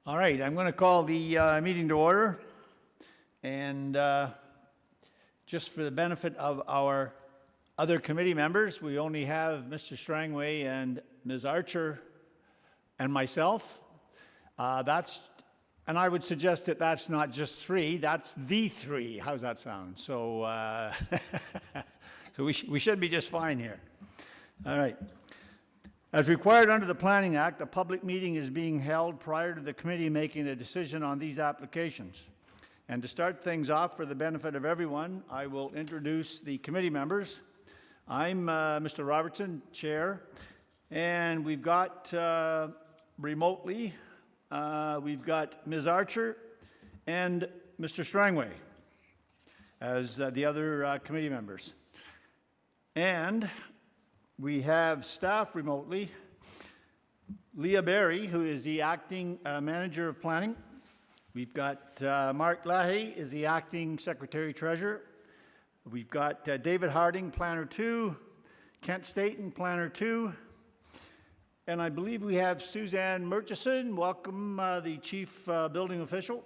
All right, I'm going to call the meeting to order. And just for the benefit of our other committee members, we only have Mr. Strangway and Ms. Archer and myself. And I would suggest that that's not just three, that's the three. How's that sound? So, so we should be just fine here. All right. As required under the Planning Act, a public meeting is being held prior to the committee making a decision on these applications. And to start things off for the benefit of everyone, I will introduce the committee members. I'm Mr. Robertson, Chair, and we've got remotely, we've got Ms. Archer and Mr. Strangway as the other committee members. And we have staff remotely, Leah Berry, who is the acting manager of planning. We've got Mark Lahey is the acting secretary treasurer. We've got David Harding, planner 2, Kent Staten, planner 2, and I believe we have Suzanne Murchison, welcome, the chief building official.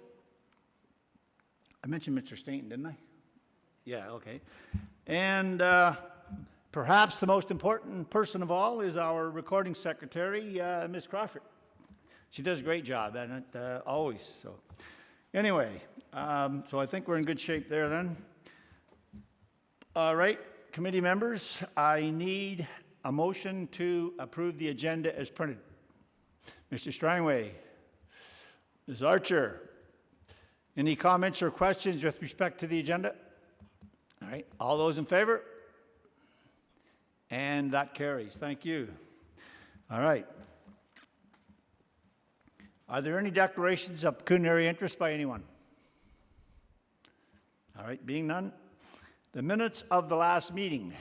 I mentioned Mr. Staten, didn't I? Yeah, okay. And perhaps the most important person of all is our recording secretary, Ms. Crawford. She does a great job at it, always. So anyway, so I think we're in good shape there then. All right, committee members, I need a motion to approve the agenda as printed. Mr. Strangway, Ms. Archer, any comments or questions with respect to the agenda? All right, all those in favor? And that carries. Thank you. All right. Are there any declarations of pecuniary interest by anyone? All right, being none. The minutes of the last meeting.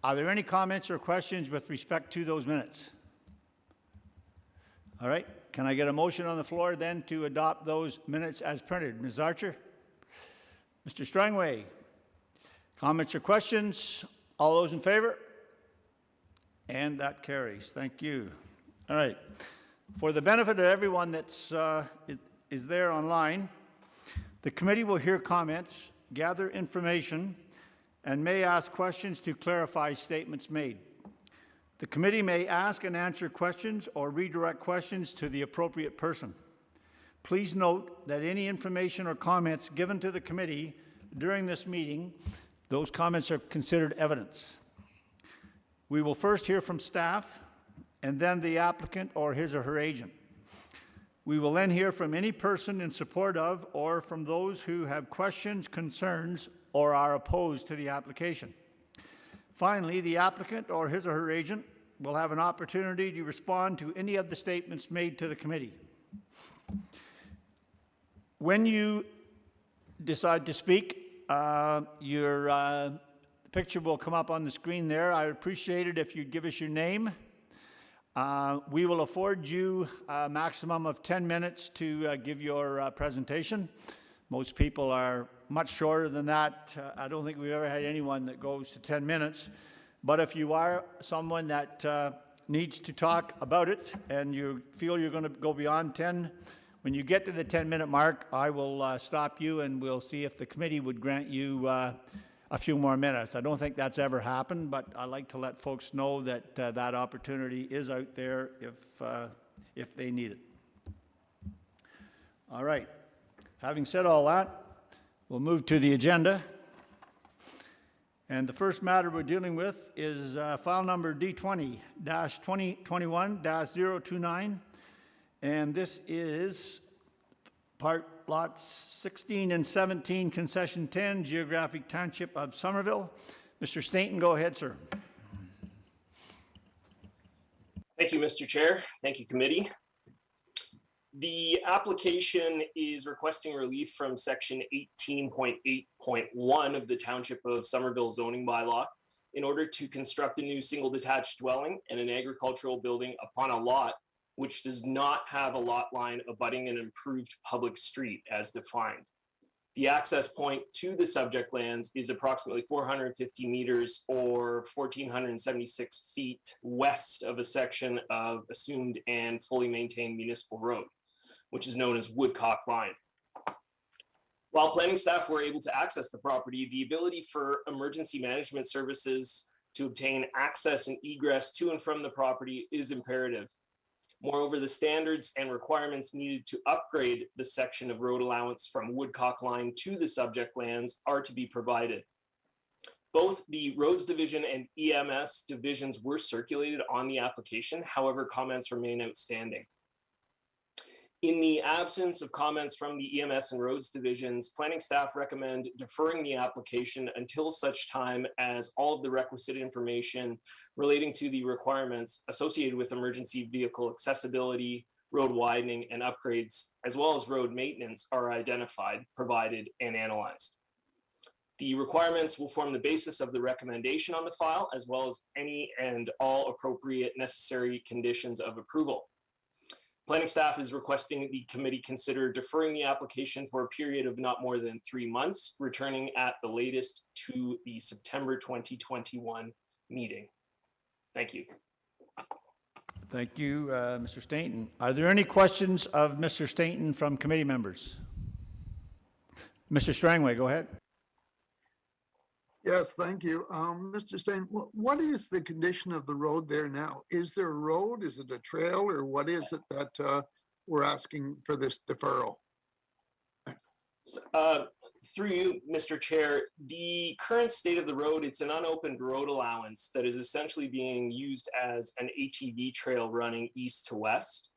Are there any comments or questions with respect to those minutes? All right, can I get a motion on the floor then to adopt those minutes as printed? Ms. Archer? Mr. Strangway? Comments or questions? All those in favor? And that carries. Thank you. All right. For the benefit of everyone that's is there online, the committee will hear comments, gather information, and may ask questions to clarify statements made. The committee may ask and answer questions or redirect questions to the appropriate person. Please note that any information or comments given to the committee during this meeting, those comments are considered evidence. We will first hear from staff and then the applicant or his or her agent. We will then hear from any person in support of or from those who have questions, concerns, or are opposed to the application. Finally, the applicant or his or her agent will have an opportunity to respond to any of the statements made to the committee. When you decide to speak, your picture will come up on the screen there. I would appreciate it if you'd give us your name. We will afford you a maximum of 10 minutes to give your presentation. Most people are much shorter than that. I don't think we've ever had anyone that goes to 10 minutes. But if you are someone that needs to talk about it and you feel you're going to go beyond 10, when you get to the 10-minute mark, I will stop you and we'll see if the committee would grant you a few more minutes. I don't think that's ever happened, but I like to let folks know that that opportunity is out there if they need it. All right. Having said all that, we'll move to the agenda. And the first matter we're dealing with is file number D20-2021-029. And this is part lots 16 and 17, concession 10, geographic township of Somerville. Mr. Staten, go ahead, sir. Thank you, Mr. Chair. Thank you, committee. The application is requesting relief from section 18.8.1 of the Township of Somerville zoning bylaw in order to construct a new single detached dwelling and an agricultural building upon a lot which does not have a lot line abutting an improved public street as defined. The access point to the subject lands is approximately 450 meters or 1,476 feet west of a section of assumed and fully maintained municipal road. which is known as Woodcock Line. While planning staff were able to access the property, the ability for emergency management services to obtain access and egress to and from the property is imperative. Moreover, the standards and requirements needed to upgrade the section of road allowance from Woodcock Line to the subject lands are to be provided. Both the Roads Division and EMS divisions were circulated on the application. However, comments remain outstanding. In the absence of comments from the EMS and Roads divisions, planning staff recommend deferring the application until such time as all of the requisite information relating to the requirements associated with emergency vehicle accessibility, road widening, and upgrades, as well as road maintenance, are identified, provided, and analyzed. The requirements will form the basis of the recommendation on the file, as well as any and all appropriate necessary conditions of approval. Planning staff is requesting the committee consider deferring the application for a period of not more than 3 months, returning at the latest to the September 2021 meeting. Thank you. Thank you, Mr. Stainton. Are there any questions of Mr. Stainton from committee members? Mr. Strangway, go ahead. Yes, thank you. Mr. Stein, what is the condition of the road there now? Is there a road? Is it a trail? Or what is it that we're asking for this deferral? Through you, Mr. Chair, the current state of the road, it's an unopened road allowance that is essentially being used as an ATV trail running east to west.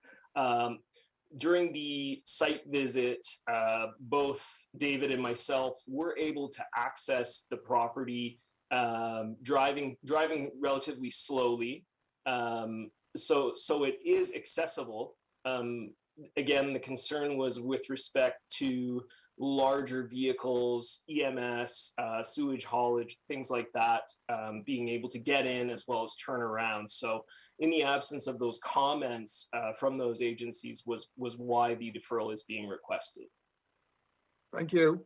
During the site visit, both David and myself were able to access the property, driving relatively slowly. So it is accessible. Again, the concern was with respect to larger vehicles, EMS, sewage haulage, things like that, being able to get in as well as turn around. So in the absence of those comments from those agencies was why the deferral is being requested. Thank you.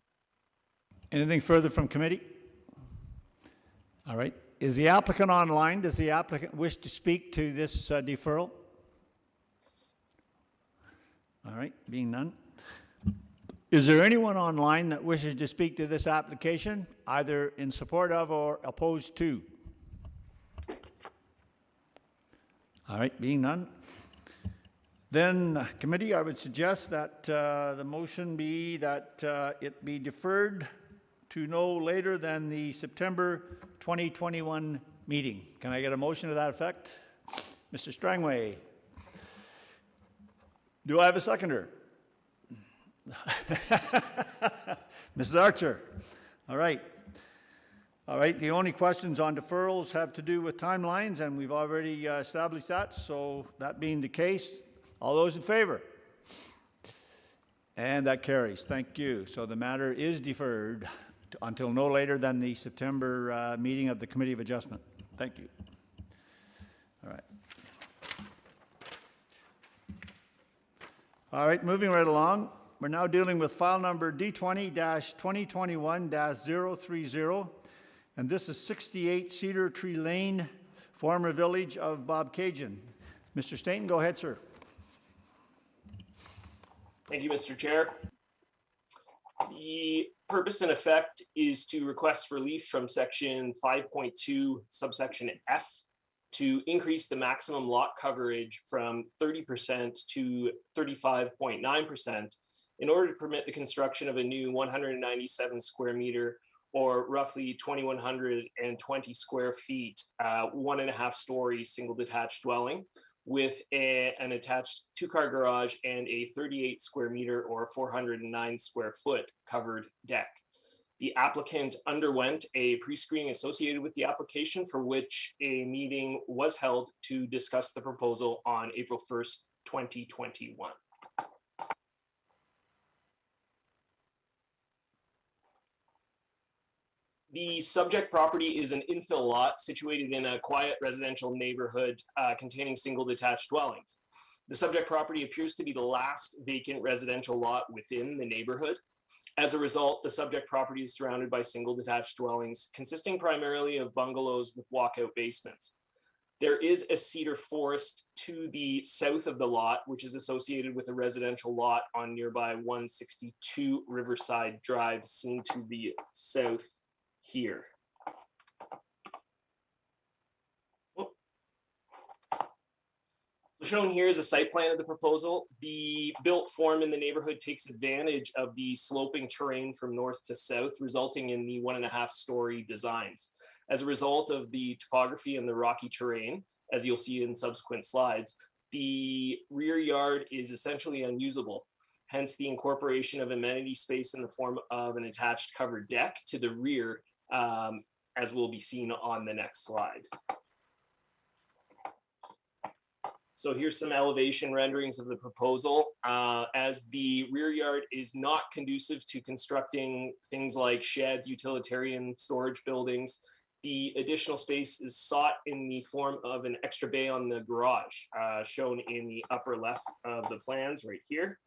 Anything further from committee? All right. Is the applicant online? Does the applicant wish to speak to this deferral? All right, being none. Is there anyone online that wishes to speak to this application, either in support of or opposed to? All right, being none. Then, committee, I would suggest that the motion be that it be deferred to no later than the September 2021 meeting. Can I get a motion to that effect? Mr. Strangway. Do I have a seconder? Mrs. Archer. All right. All right. The only questions on deferrals have to do with timelines, and we've already established that. So that being the case, all those in favor? And that carries. Thank you. So the matter is deferred until no later than the September meeting of the Committee of Adjustment. Thank you. All right. All right, moving right along. We're now dealing with file number D20-2021-030, and this is 68 Cedar Tree Lane, former village of Bobcaygeon. Mr. Stainton, go ahead, sir. Thank you, Mr. Chair. The purpose and effect is to request relief from section 5.2, subsection F, to increase the maximum lot coverage from 30% to 35.9% in order to permit the construction of a new 197 square meter, or roughly 2,120 square feet, 1.5-story single detached dwelling with an attached 2-car garage and a 38 square meter or 409 square foot covered deck. The applicant underwent a pre-screening associated with the application, for which a meeting was held to discuss the proposal on April 1st, 2021. The subject property is an infill lot situated in a quiet residential neighborhood containing single detached dwellings. The subject property appears to be the last vacant residential lot within the neighborhood. As a result, the subject property is surrounded by single detached dwellings consisting primarily of bungalows with walkout basements. There is a cedar forest to the south of the lot, which is associated with a residential lot on nearby 162 Riverside Drive, seen to the south here. Shown here is a site plan of the proposal. The built form in the neighborhood takes advantage of the sloping terrain from north to south, resulting in the 1.5-story designs. As a result of the topography and the rocky terrain, as you'll see in subsequent slides, the rear yard is essentially unusable. Hence the incorporation of amenity space in the form of an attached covered deck to the rear, as will be seen on the next slide. So here's some elevation renderings of the proposal. As the rear yard is not conducive to constructing things like sheds, utilitarian storage buildings, the additional space is sought in the form of an extra bay on the garage, shown in the upper left of the plans right here.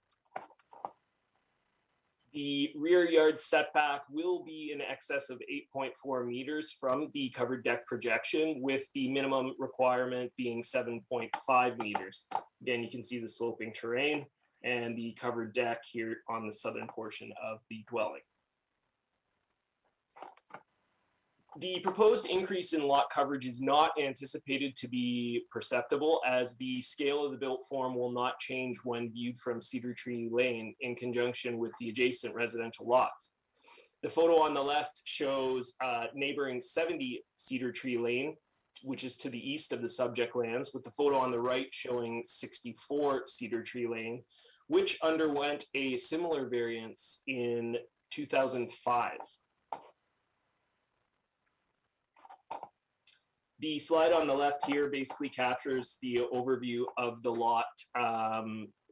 The rear yard setback will be in excess of 8.4 meters from the covered deck projection, with the minimum requirement being 7.5 meters. Again, you can see the sloping terrain and the covered deck here on the southern portion of the dwelling. The proposed increase in lot coverage is not anticipated to be perceptible, as the scale of the built form will not change when viewed from Cedar Tree Lane in conjunction with the adjacent residential lots. The photo on the left shows neighboring 70 Cedar Tree Lane, which is to the east of the subject lands, with the photo on the right showing 64 Cedar Tree Lane, which underwent a similar variance in 2005. The slide on the left here basically captures the overview of the lot,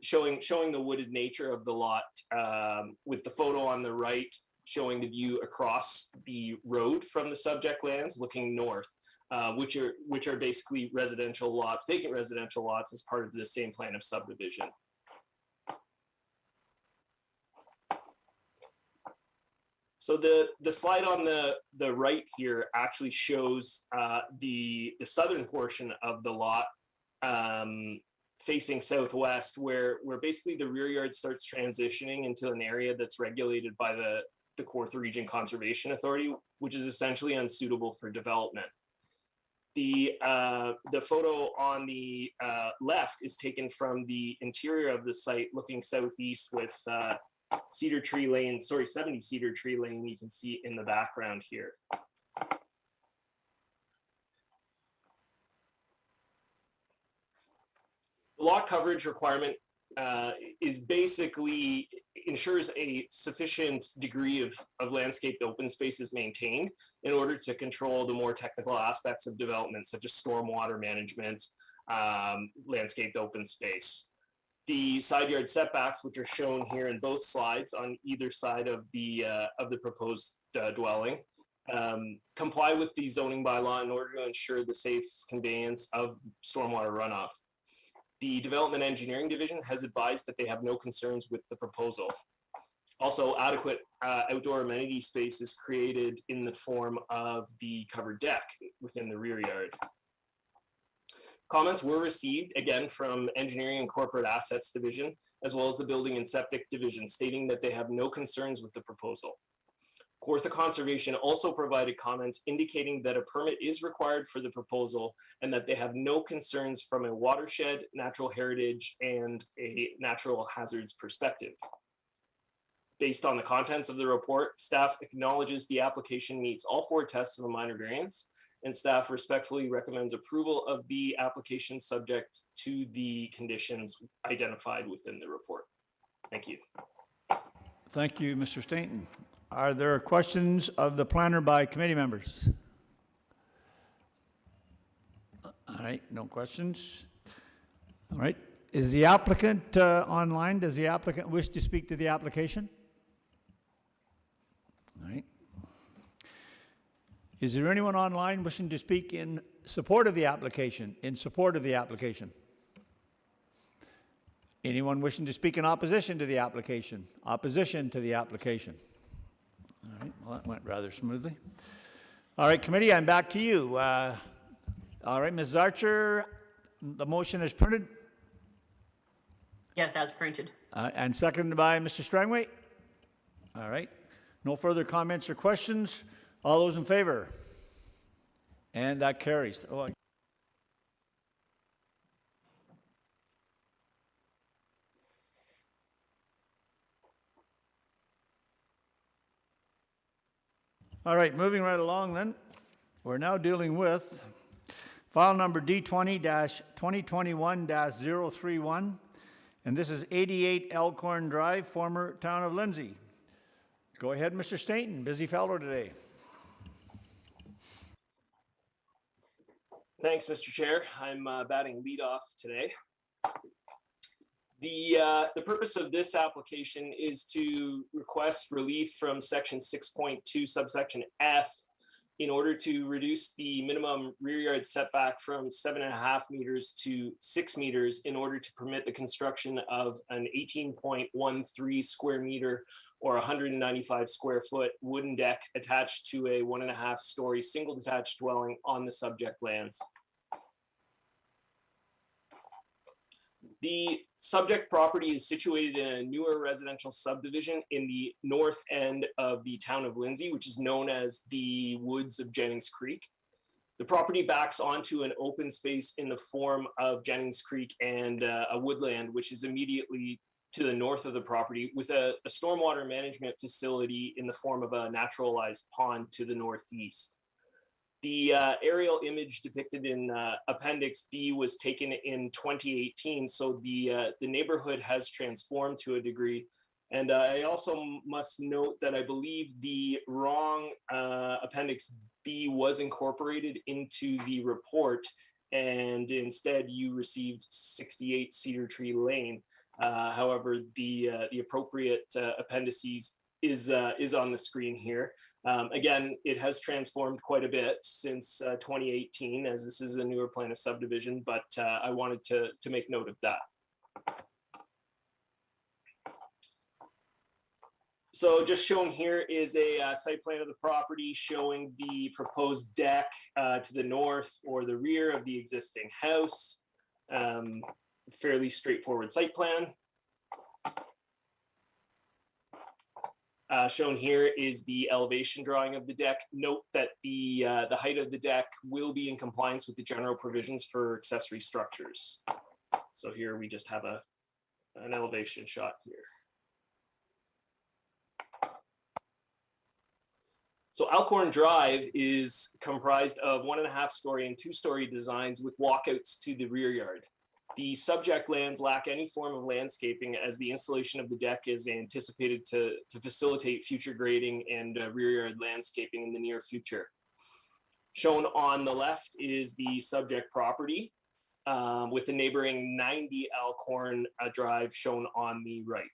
showing the wooded nature of the lot, with the photo on the right showing the view across the road from the subject lands looking north, which are basically residential lots, vacant residential lots, as part of the same plan of subdivision. So the slide on the right here actually shows the southern portion of the lot, facing southwest, where basically the rear yard starts transitioning into an area that's regulated by the Kawartha Region Conservation Authority, which is essentially unsuitable for development. The photo on the left is taken from the interior of the site, looking southeast, with 70 Cedar Tree Lane, you can see in the background here. The lot coverage requirement is basically ensures a sufficient degree of landscaped open space is maintained in order to control the more technical aspects of development, such as stormwater management, landscaped open space. The side yard setbacks, which are shown here in both slides on either side of the proposed dwelling, comply with the zoning bylaw in order to ensure the safe conveyance of stormwater runoff. The Development Engineering Division has advised that they have no concerns with the proposal. Also, adequate outdoor amenity space is created in the form of the covered deck within the rear yard. Comments were received, again, from Engineering and Corporate Assets Division, as well as the Building and Septic Division, stating that they have no concerns with the proposal. Kawartha Conservation also provided comments indicating that a permit is required for the proposal and that they have no concerns from a watershed, natural heritage, and a natural hazards perspective. Based on the contents of the report, staff acknowledges the application meets all 4 tests of a minor variance, and staff respectfully recommends approval of the application subject to the conditions identified within the report. Thank you. Thank you, Mr. Stainton. Are there questions of the planner by committee members? All right, no questions. All right, is the applicant online? Does the applicant wish to speak to the application? All right. Is there anyone online wishing to speak in support of the application? In support of the application? Anyone wishing to speak in opposition to the application? Opposition to the application? All right, well, that went rather smoothly. All right, committee, I'm back to you. All right, Ms. Archer, the motion is printed Yes, as printed. and seconded by Mr. Strangway. All right. No further comments or questions. All those in favor? And that carries. All right, moving right along then. We're now dealing with file number D20-2021-031, and this is 88 Elkhorn Drive, former town of Lindsay. Go ahead, Mr. Stainton, busy fellow today. Thanks, Mr. Chair. I'm batting leadoff today. The purpose of this application is to request relief from section 6.2 subsection F in order to reduce the minimum rear yard setback from 7.5 meters to 6 meters in order to permit the construction of an 18.13 square meter or 195 square foot wooden deck attached to a 1.5 story single detached dwelling on the subject lands. The subject property is situated in a newer residential subdivision in the north end of the town of Lindsay, which is known as the Woods of Jennings Creek. The property backs onto an open space in the form of Jennings Creek and a woodland, which is immediately to the north of the property, with a stormwater management facility in the form of a naturalized pond to the northeast. The aerial image depicted in Appendix B was taken in 2018, so the neighborhood has transformed to a degree. And I also must note that I believe the wrong Appendix B was incorporated into the report, and instead you received 68 Cedar Tree Lane. However, the appropriate appendices is on the screen here. Again, it has transformed quite a bit since 2018, as this is a newer plan of subdivision, but I wanted to make note of that. So just shown here is a site plan of the property showing the proposed deck to the north or the rear of the existing house. Fairly straightforward site plan. Shown here is the elevation drawing of the deck. Note that the height of the deck will be in compliance with the general provisions for accessory structures. So here we just have an elevation shot here. So Elkhorn Drive is comprised of 1.5 story and 2 story designs with walkouts to the rear yard. The subject lands lack any form of landscaping, as the installation of the deck is anticipated to facilitate future grading and rear yard landscaping in the near future. Shown on the left is the subject property with the neighboring 90 Elkhorn Drive shown on the right.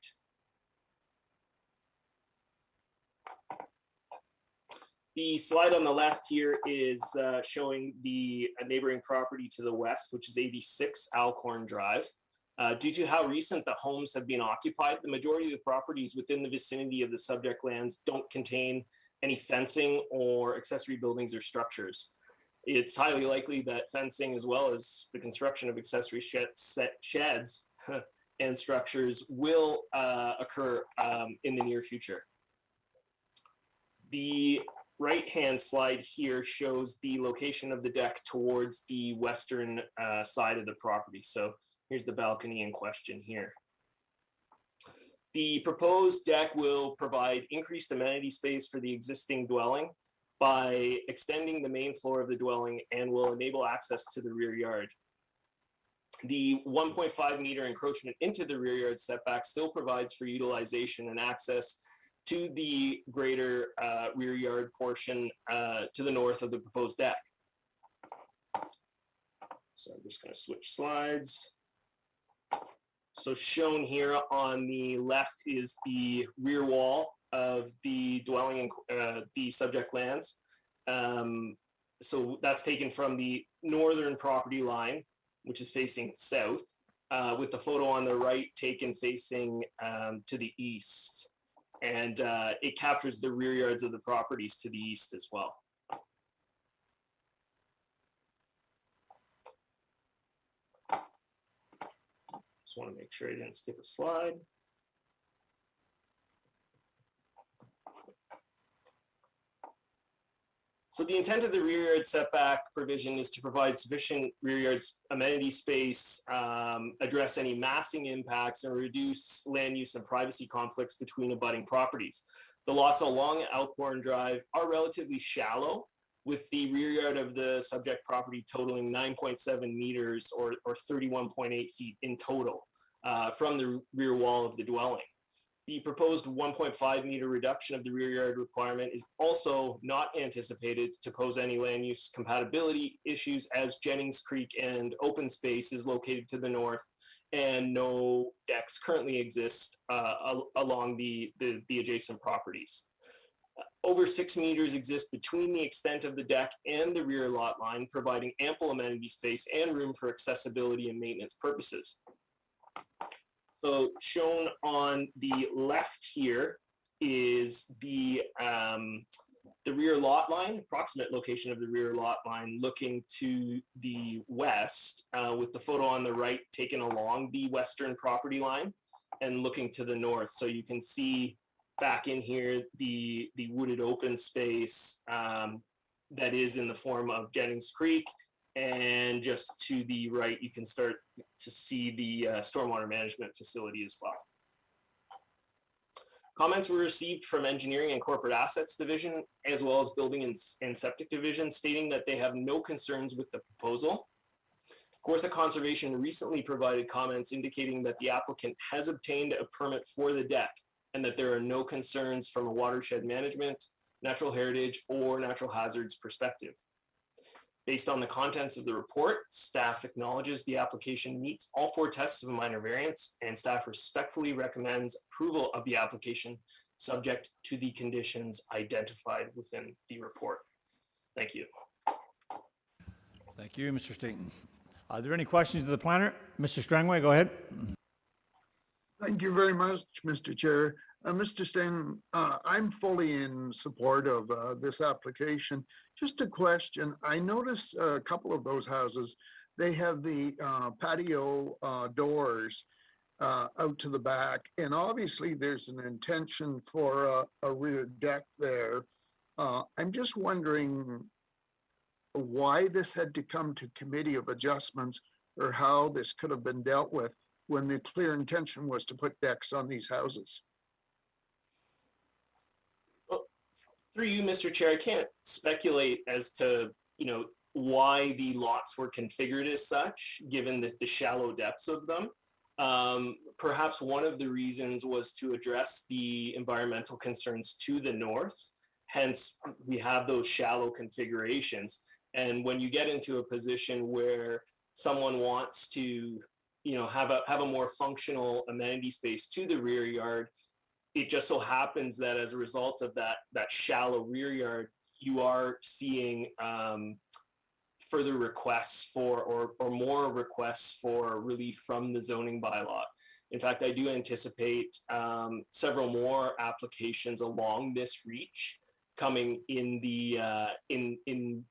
The slide on the left here is showing the neighboring property to the west, which is 86 Alcorn Drive. Due to how recent the homes have been occupied, the majority of the properties within the vicinity of the subject lands don't contain any fencing or accessory buildings or structures. It's highly likely that fencing, as well as the construction of accessory sheds and structures, will occur in the near future. The right-hand slide here shows the location of the deck towards the western side of the property. So here's the balcony in question here. The proposed deck will provide increased amenity space for the existing dwelling by extending the main floor of the dwelling and will enable access to the rear yard. The 1.5 meter encroachment into the rear yard setback still provides for utilization and access to the greater rear yard portion to the north of the proposed deck. So I'm just going to switch slides. So shown here on the left is the rear wall of the dwelling in the subject lands. So that's taken from the northern property line, which is facing south, with the photo on the right taken facing to the east. And it captures the rear yards of the properties to the east as well. Just want to make sure I didn't skip a slide. So the intent of the rear yard setback provision is to provide sufficient rear yard amenity space, address any massing impacts, and reduce land use and privacy conflicts between abutting properties. The lots along Alcorn Drive are relatively shallow, with the rear yard of the subject property totaling 9.7 meters or 31.8 feet in total from the rear wall of the dwelling. The proposed 1.5 meter reduction of the rear yard requirement is also not anticipated to pose any land use compatibility issues, as Jennings Creek and open space is located to the north and no decks currently exist along the adjacent properties. Over 6 meters exist between the extent of the deck and the rear lot line, providing ample amenity space and room for accessibility and maintenance purposes. So shown on the left here is the rear lot line, approximate location of the rear lot line looking to the west, with the photo on the right taken along the western property line and looking to the north. So you can see back in here the wooded open space that is in the form of Jennings Creek. And just to the right, you can start to see the stormwater management facility as well. Comments were received from Engineering and Corporate Assets Division, as well as Building and Septic Division, stating that they have no concerns with the proposal. Kawartha Conservation recently provided comments indicating that the applicant has obtained a permit for the deck and that there are no concerns from a watershed management, natural heritage, or natural hazards perspective. Based on the contents of the report, staff acknowledges the application meets all 4 tests of a minor variance, and staff respectfully recommends approval of the application subject to the conditions identified within the report. Thank you. Thank you, Mr. Staton. Are there any questions of the planner? Mr. Strangway, go ahead. Thank you very much, Mr. Chair. Mr. Stain, I'm fully in support of this application. Just a question. I noticed a couple of those houses, they have the patio doors out to the back, and obviously there's an intention for a rear deck there. I'm just wondering why this had to come to Committee of Adjustments, or how this could have been dealt with when the clear intention was to put decks on these houses. Through you, Mr. Chair, I can't speculate as to, why the lots were configured as such, given the shallow depths of them. Perhaps one of the reasons was to address the environmental concerns to the north. Hence, we have those shallow configurations. And when you get into a position where someone wants to, have a more functional amenity space to the rear yard, it just so happens that as a result of that shallow rear yard, you are seeing further requests for, or more requests for relief from the zoning bylaw. In fact, I do anticipate several more applications along this reach coming in the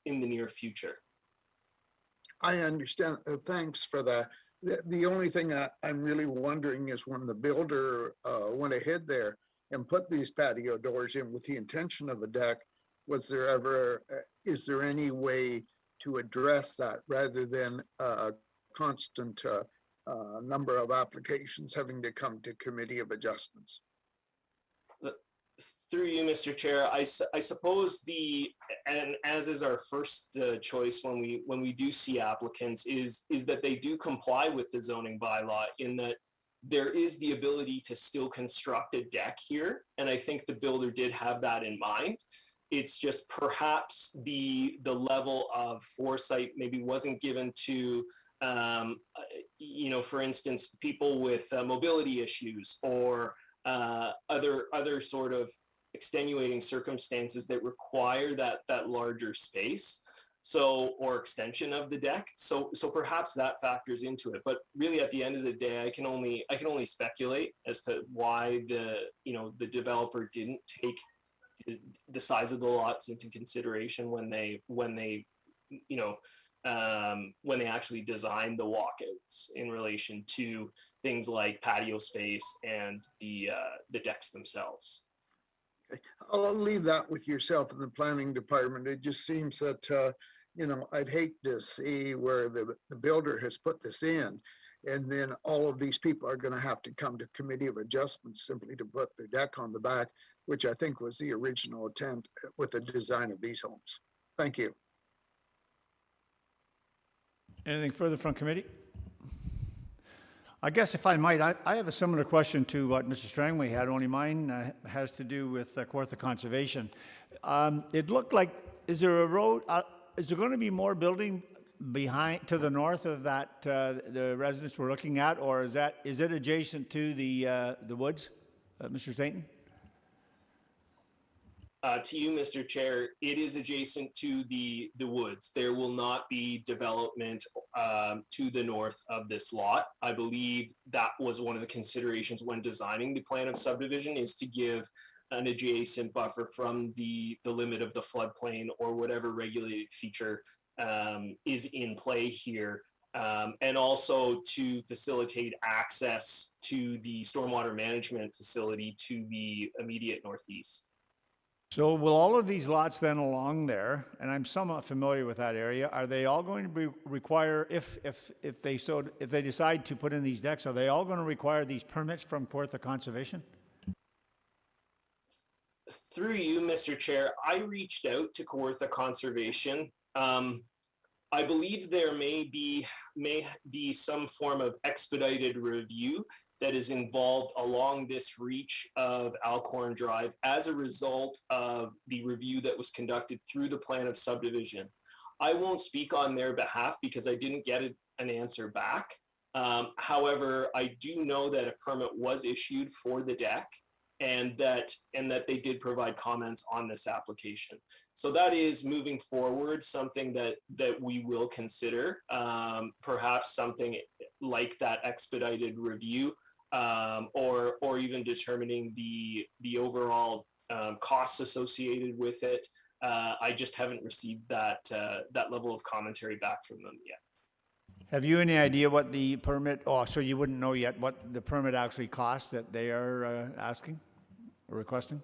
near future. I understand. Thanks for that. The only thing I'm really wondering is when the builder went ahead there and put these patio doors in with the intention of a deck, is there any way to address that rather than a constant number of applications having to come to Committee of Adjustments? Through you, Mr. Chair, I suppose and as is our first choice when we do see applicants, is that they do comply with the zoning bylaw, in that there is the ability to still construct a deck here. And I think the builder did have that in mind. It's just perhaps the level of foresight maybe wasn't given to, for instance, people with mobility issues, or other sort of extenuating circumstances that require that larger space, or extension of the deck. So perhaps that factors into it. But really, at the end of the day, I can only speculate as to why the developer didn't take the size of the lots into consideration when they when they actually designed the walkouts in relation to things like patio space and the decks themselves. I'll leave that with yourself in the planning department. It just seems that, you know, I'd hate to see where the builder has put this in, and then all of these people are going to have to come to committee of adjustments simply to put their deck on the back, which I think was the original intent with the design of these homes. Thank you. Anything further from committee? I guess if I might, I have a similar question to what Mr. Strangway had, only mine has to do with Kawartha Conservation. It looked like, is there a road, is there going to be more building behind, to the north of that, the residence we're looking at, or is it adjacent to the woods, Mr. Stainton? To you, Mr. Chair, it is adjacent to the woods. There will not be development to the north of this lot. I believe that was one of the considerations when designing the plan of subdivision, is to give an adjacent buffer from the limit of the floodplain or whatever regulated feature is in play here. And also to facilitate access to the stormwater management facility to the immediate northeast. So will all of these lots then along there, and I'm somewhat familiar with that area, are they all going to require, if they decide to put in these decks, are they all going to require these permits from Kawartha Conservation? Through you, Mr. Chair, I reached out to Kawartha Conservation. I believe there may be some form of expedited review that is involved along this reach of Alcorn Drive as a result of the review that was conducted through the plan of subdivision. I won't speak on their behalf because I didn't get an answer back. However, I do know that a permit was issued for the deck, and that they did provide comments on this application. So that is moving forward, something that we will consider, perhaps something like that expedited review, or even determining the overall costs associated with it. I just haven't received that level of commentary back from them yet. Have you any idea what the permit, so you wouldn't know yet what the permit actually costs that they are asking or requesting?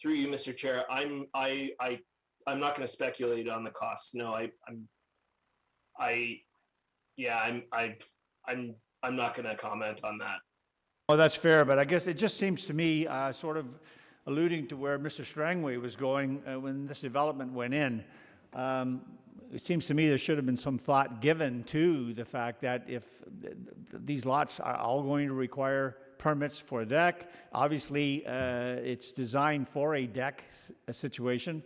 Through you, Mr. Chair, I'm not going to speculate on the costs. No, I'm not going to comment on that. Oh, that's fair, but I guess it just seems to me, sort of alluding to where Mr. Strangway was going when this development went in. It seems to me there should have been some thought given to the fact that if these lots are all going to require permits for a deck, obviously it's designed for a deck situation,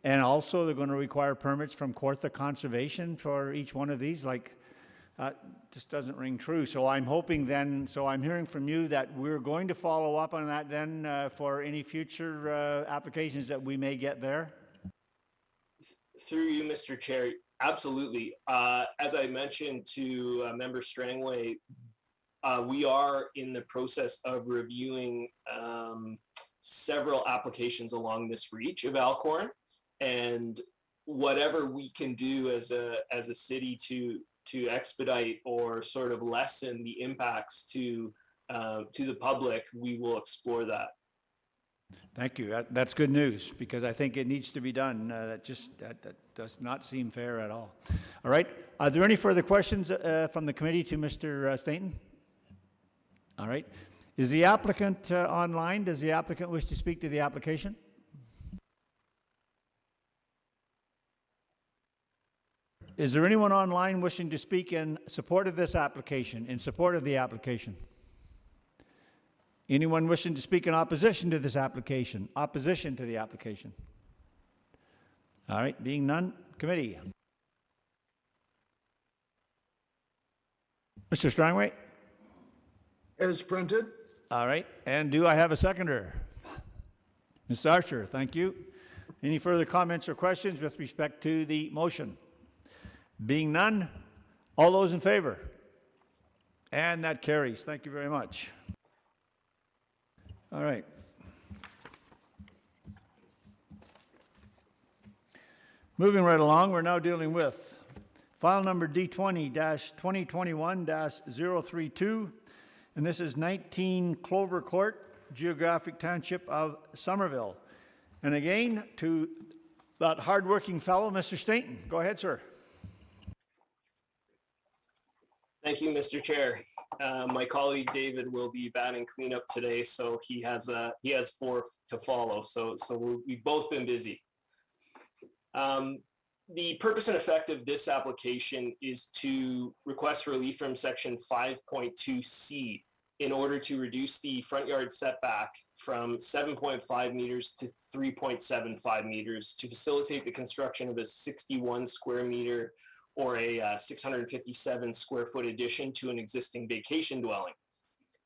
and also they're going to require permits from Kawartha Conservation for each one of these. Like, just doesn't ring true. So I'm hoping then, so I'm hearing from you that we're going to follow up on that then for any future applications that we may get there. Through you, Mr. Chair, absolutely. As I mentioned to Member Strangway, we are in the process of reviewing several applications along this reach of Alcorn, and whatever we can do as a city to expedite or sort of lessen the impacts to the public, we will explore that. Thank you. That's good news, because I think it needs to be done. That does not seem fair at all. All right. Are there any further questions from the committee to Mr. Stainton? All right. Is the applicant online? Does the applicant wish to speak to the application? Is there anyone online wishing to speak in support of this application, in support of the application? Anyone wishing to speak in opposition to this application? Opposition to the application? All right, being none, committee. Mr. Strangway? As printed. All right, and do I have a seconder? Ms. Archer, thank you. Any further comments or questions with respect to the motion? Being none, all those in favor? And that carries. Thank you very much. All right. Moving right along, we're now dealing with file number D20-2021-032, and this is 19 Clover Court, Geographic Township of Somerville. And again, to that hardworking fellow, Mr. Stainton. Go ahead, sir. Thank you, Mr. Chair. My colleague David will be batting cleanup today, so he has 4 to follow. So we've both been busy. The purpose and effect of this application is to request relief from section 5.2C in order to reduce the front yard setback from 7.5 meters to 3.75 meters to facilitate the construction of a 61 square meter or a 657 square foot addition to an existing vacation dwelling.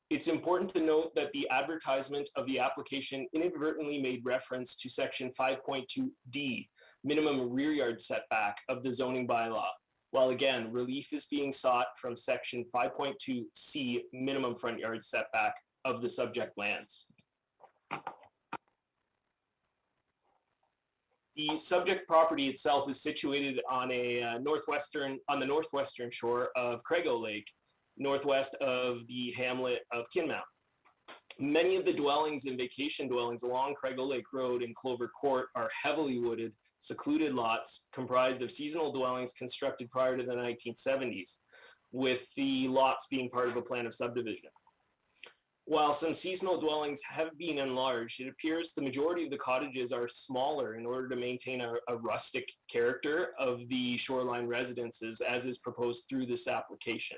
It's important to note that the advertisement of the application inadvertently made reference to section 5.2D, minimum rear yard setback of the zoning bylaw, while again, relief is being sought from section 5.2C, minimum front yard setback of the subject lands. The subject property itself is situated on the northwestern shore of Craigo Lake, northwest of the hamlet of Kinmount. Many of the dwellings and vacation dwellings along Craigo Lake Road and Clover Court are heavily wooded, secluded lots comprised of seasonal dwellings constructed prior to the 1970s, with the lots being part of a plan of subdivision. While some seasonal dwellings have been enlarged, it appears the majority of the cottages are smaller in order to maintain a rustic character of the shoreline residences as is proposed through this application.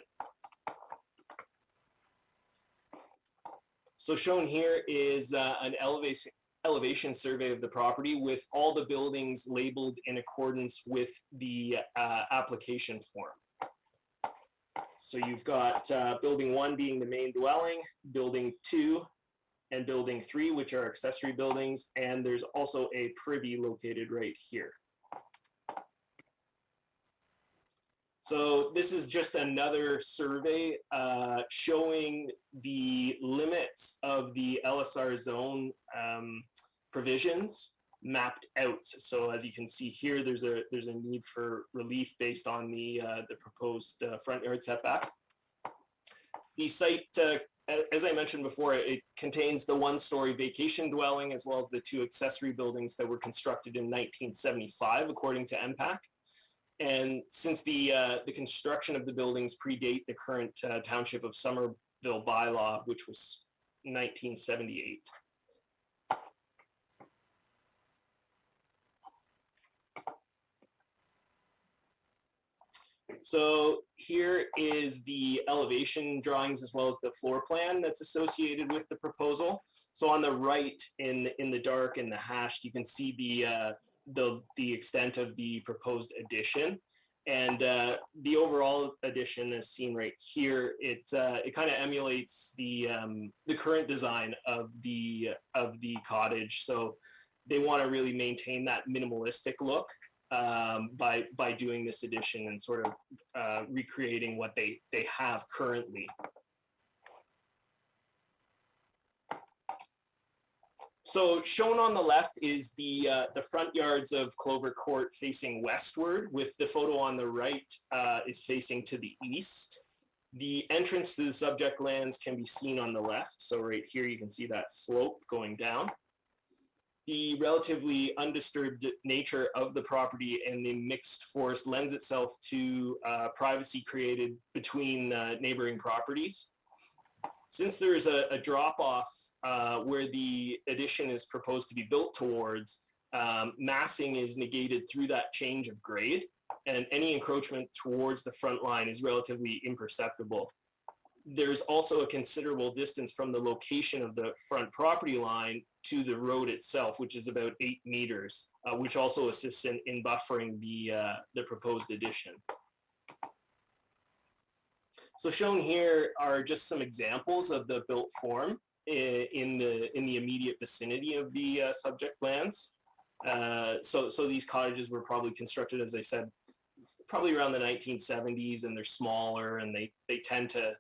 So shown here is an elevation survey of the property with all the buildings labeled in accordance with the application form. So you've got building 1 being the main dwelling, building 2 and building 3, which are accessory buildings, and there's also a privy located right here. So this is just another survey showing the limits of the LSR zone provisions mapped out. So as you can see here, there's a need for relief based on the proposed front yard setback. The site, as I mentioned before, it contains the 1-story vacation dwelling as well as the 2 accessory buildings that were constructed in 1975, according to MPAC. And since the construction of the buildings predate the current Township of Somerville bylaw, which was 1978. So here is the elevation drawings as well as the floor plan that's associated with the proposal. So on the right, in the dark and the hashed, you can see the extent of the proposed addition, and the overall addition, as seen right here, it kind of emulates the current design of the cottage. So they want to really maintain that minimalistic look by doing this addition and sort of recreating what they have currently. So shown on the left is the front yards of Clover Court facing westward, with the photo on the right is facing to the east. The entrance to the subject lands can be seen on the left. So right here, you can see that slope going down. The relatively undisturbed nature of the property and the mixed forest lends itself to privacy created between neighboring properties. Since there is a drop-off where the addition is proposed to be built towards, massing is negated through that change of grade, and any encroachment towards the front line is relatively imperceptible. There's also a considerable distance from the location of the front property line to the road itself, which is about 8 meters, which also assists in buffering the proposed addition. So shown here are just some examples of the built form in the immediate vicinity of the subject lands. So these cottages were probably constructed, as I said, probably around the 1970s, and they're smaller, and they tend to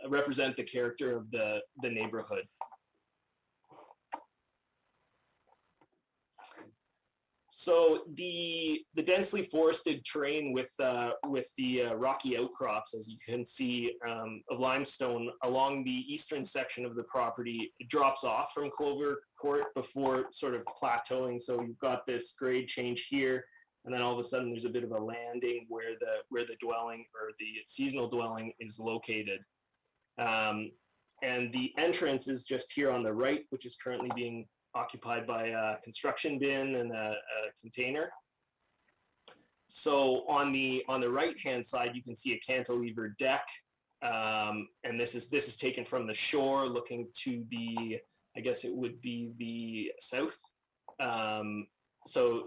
represent the character of the neighborhood. So the densely forested terrain with the rocky outcrops, as you can see, of limestone along the eastern section of the property, drops off from Clover Court before sort of plateauing. So you've got this grade change here, and then all of a sudden there's a bit of a landing where the dwelling or the seasonal dwelling is located. And the entrance is just here on the right, which is currently being occupied by a construction bin and a container. So on the right hand side, you can see a cantilever deck, and this is taken from the shore, looking to the, I guess it would be the south. So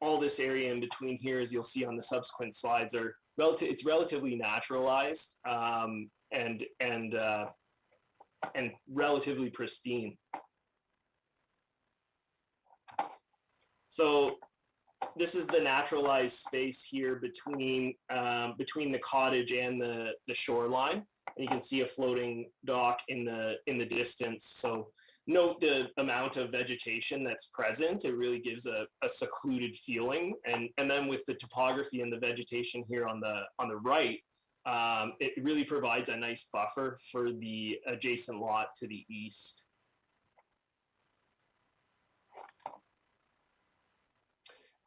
all this area in between here, as you'll see on the subsequent slides, are it's relatively naturalized and relatively pristine. So this is the naturalized space here between the cottage and the shoreline, and you can see a floating dock in the distance. So note the amount of vegetation that's present. It really gives a secluded feeling, and then with the topography and the vegetation here on the right, it really provides a nice buffer for the adjacent lot to the east.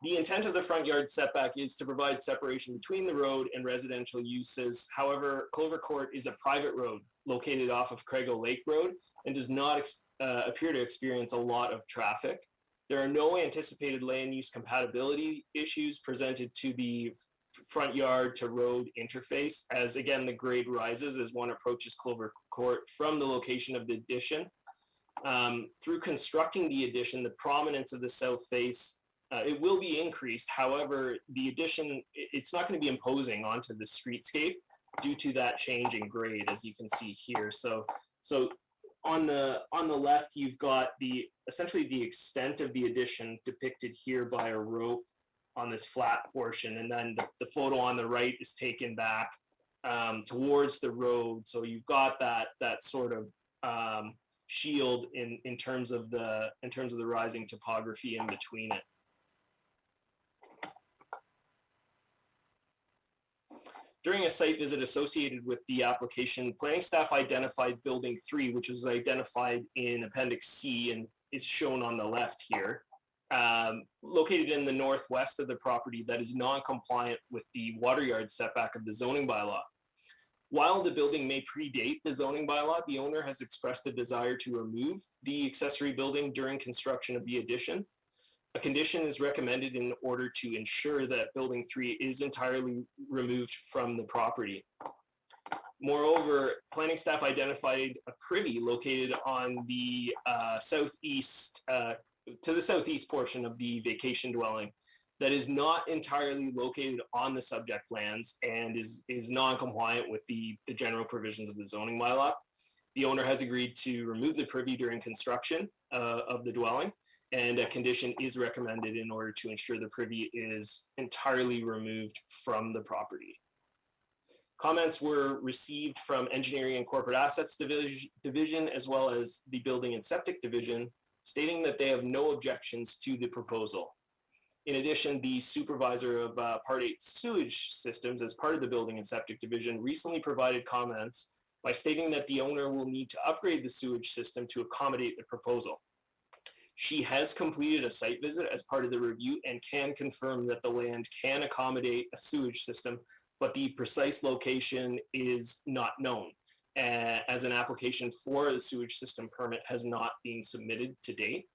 The intent of the front yard setback is to provide separation between the road and residential uses. However, Clover Court is a private road located off of Craigo Lake Road and does not appear to experience a lot of traffic. There are no anticipated land use compatibility issues presented to the front yard to road interface, as again, the grade rises as one approaches Clover Court from the location of the addition. Through constructing the addition, the prominence of the south face it will be increased. However, the addition, it's not going to be imposing onto the streetscape due to that change in grade, as you can see here. So on the left, you've got essentially the extent of the addition depicted here by a rope on this flat portion, and then the photo on the right is taken back towards the road. So you've got that sort of shield in terms of the rising topography in between it. During a site visit associated with the application, planning staff identified building 3, which was identified in Appendix C and is shown on the left here, located in the northwest of the property that is non-compliant with the water yard setback of the zoning bylaw. While the building may predate the zoning bylaw, the owner has expressed a desire to remove the accessory building during construction of the addition. A condition is recommended in order to ensure that building 3 is entirely removed from the property. Moreover, planning staff identified a privy located on the southeast, to the southeast portion of the vacation dwelling that is not entirely located on the subject lands and is non-compliant with the general provisions of the zoning bylaw. The owner has agreed to remove the privy during construction of the dwelling, and a condition is recommended in order to ensure the privy is entirely removed from the property. Comments were received from Engineering and Corporate Assets Division, as well as the Building and Septic Division, stating that they have no objections to the proposal. In addition, the supervisor of Part 8 sewage systems as part of the Building and Septic Division recently provided comments by stating that the owner will need to upgrade the sewage system to accommodate the proposal. She has completed a site visit as part of the review and can confirm that the land can accommodate a sewage system, but the precise location is not known, as an application for a sewage system permit has not been submitted to date.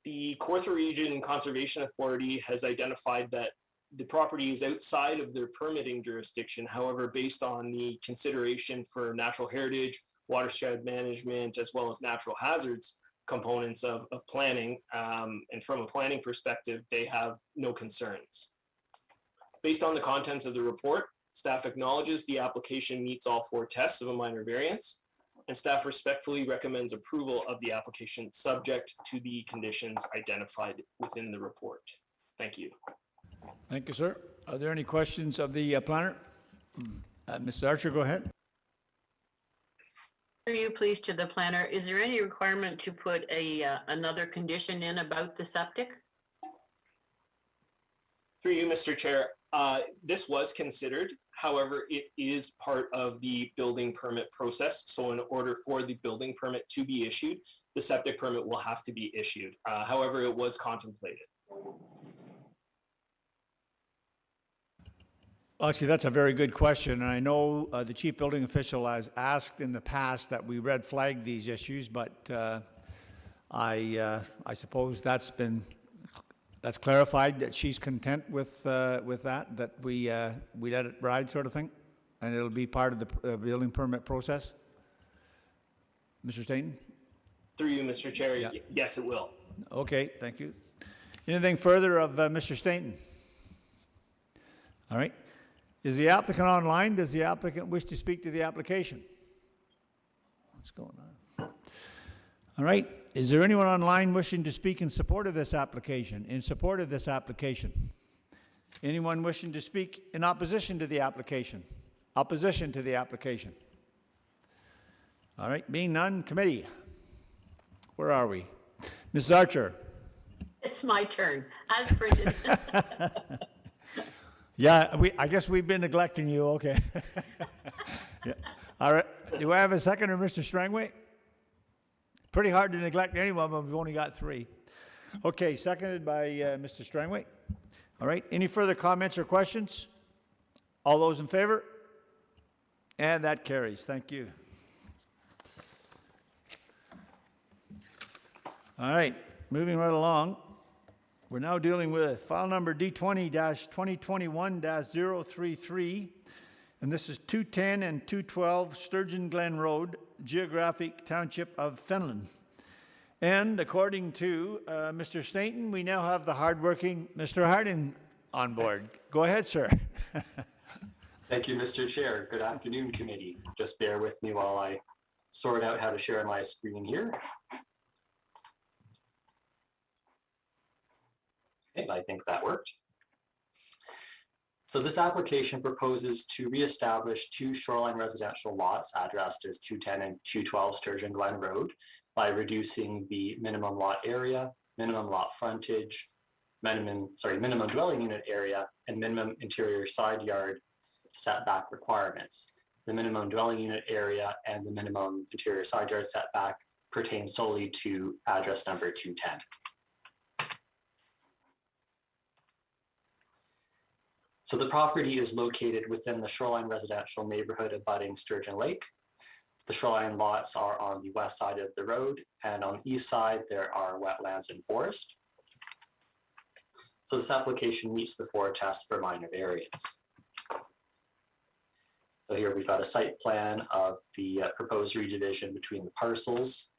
The Kawartha Region Conservation Authority has identified that the property is outside of their permitting jurisdiction. However, based on the consideration for natural heritage, watershed management, as well as natural hazards components of planning, and from a planning perspective, they have no concerns. Based on the contents of the report, staff acknowledges the application meets all 4 tests of a minor variance, and staff respectfully recommends approval of the application subject to the conditions identified within the report. Thank you. Thank you, sir. Are there any questions of the planner? Ms. Archer, go ahead. Through you, please, to the planner. Is there any requirement to put another condition in about the septic? Through you, Mr. Chair, this was considered. However, it is part of the building permit process. So in order for the building permit to be issued, the septic permit will have to be issued. However, it was contemplated. Well, actually, that's a very good question, and I know the chief building official has asked in the past that we red flag these issues, but I suppose that's clarified, that she's content with that we let it ride, sort of thing, and it'll be part of the building permit process. Mr. Staton? Through you, Mr. Chair, Yeah. Yes, it will. Okay, thank you. Anything further of Mr. Staton? All right. Is the applicant online? Does the applicant wish to speak to the application? What's going on? All right. Is there anyone online wishing to speak in support of this application? In support of this application? Anyone wishing to speak in opposition to the application? Opposition to the application? All right. Being none, committee. Where are we? Mrs. Archer. It's my turn, as printed. Yeah, I guess we've been neglecting you, okay. Yeah. All right, do I have a seconder, Mr. Strangway? Pretty hard to neglect anyone, but we've only got 3. Okay, seconded by Mr. Strangway. All right, any further comments or questions? All those in favor? And that carries, thank you. All right, moving right along. We're now dealing with file number D20-2021-033, and this is 210 and 212 Sturgeon Glen Road, Geographic Township of Fenelon. And according to Mr. Staton, we now have the hardworking Mr. Harding on board. Go ahead, sir. Thank you, Mr. Chair. Good afternoon, committee. Just bear with me while I sort out how to share my screen here. I think that worked. So this application proposes to reestablish 2 shoreline residential lots addressed as 210 and 212 Sturgeon Glen Road by reducing the minimum lot area, minimum lot frontage, minimum dwelling unit area, and minimum interior side yard setback requirements. The minimum dwelling unit area and the minimum interior side yard setback pertain solely to address number 210. So the property is located within the shoreline residential neighborhood abutting Sturgeon Lake. The shoreline lots are on the west side of the road, and on the east side, there are wetlands and forest. So this application meets the 4 tests for minor variance. So here we've got a site plan of the proposed redivision between the parcels.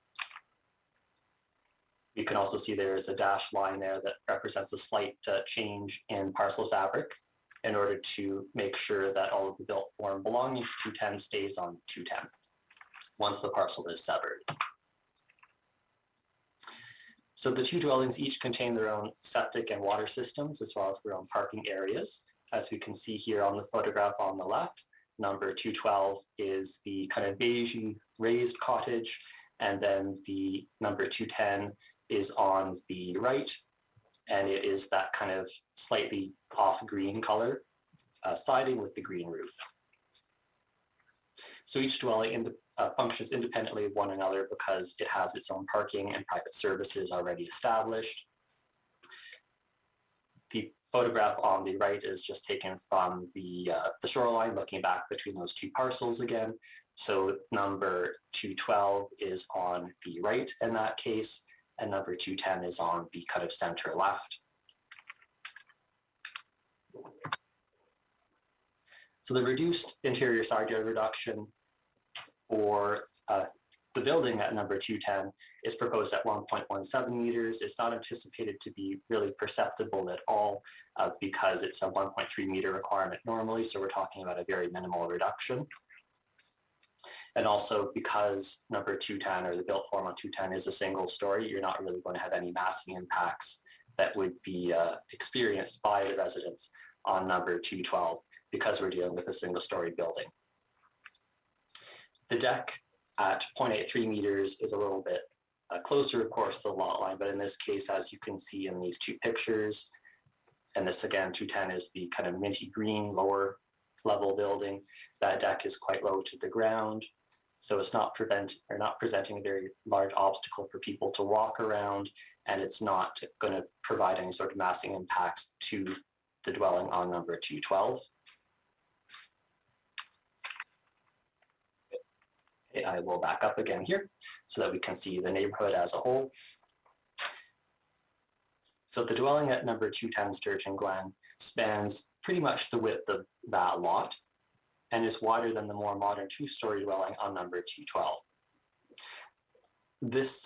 You can also see there is a dashed line there that represents a slight change in parcel fabric, in order to make sure that all of the built form belonging to 210 stays on 210 once the parcel is severed. So the 2 dwellings each contain their own septic and water systems, as well as their own parking areas. As we can see here on the photograph on the left, number 212 is the kind of beigey raised cottage, and then the number 210 is on the right, and it is that kind of slightly off green color, siding with the green roof. So each dwelling functions independently of one another because it has its own parking and private services already established. The photograph on the right is just taken from the shoreline, looking back between those 2 parcels again. So number 212 is on the right in that case, and number 210 is on the kind of center left. So the reduced interior side yard reduction for the building at number 210 is proposed at 1.17 meters. It's not anticipated to be really perceptible at all because it's a 1.3 meter requirement normally. So we're talking about a very minimal reduction. And also because number 210 or the built form on 210 is a single story, you're not really going to have any massing impacts that would be experienced by the residents on number 212 because we're dealing with a single story building. The deck at 0.83 meters is a little bit closer, of course, to the lot line, but in this case, as you can see in these two pictures, and this again, 210 is the kind of minty green lower level building. That deck is quite low to the ground, so it's not presenting a very large obstacle for people to walk around, and it's not going to provide any sort of massing impacts to the dwelling on number 212. Okay, I will back up again here so that we can see the neighborhood as a whole. So the dwelling at number 210 Sturgeon Glen spans pretty much the width of that lot and is wider than the more modern two-story dwelling on number 212. This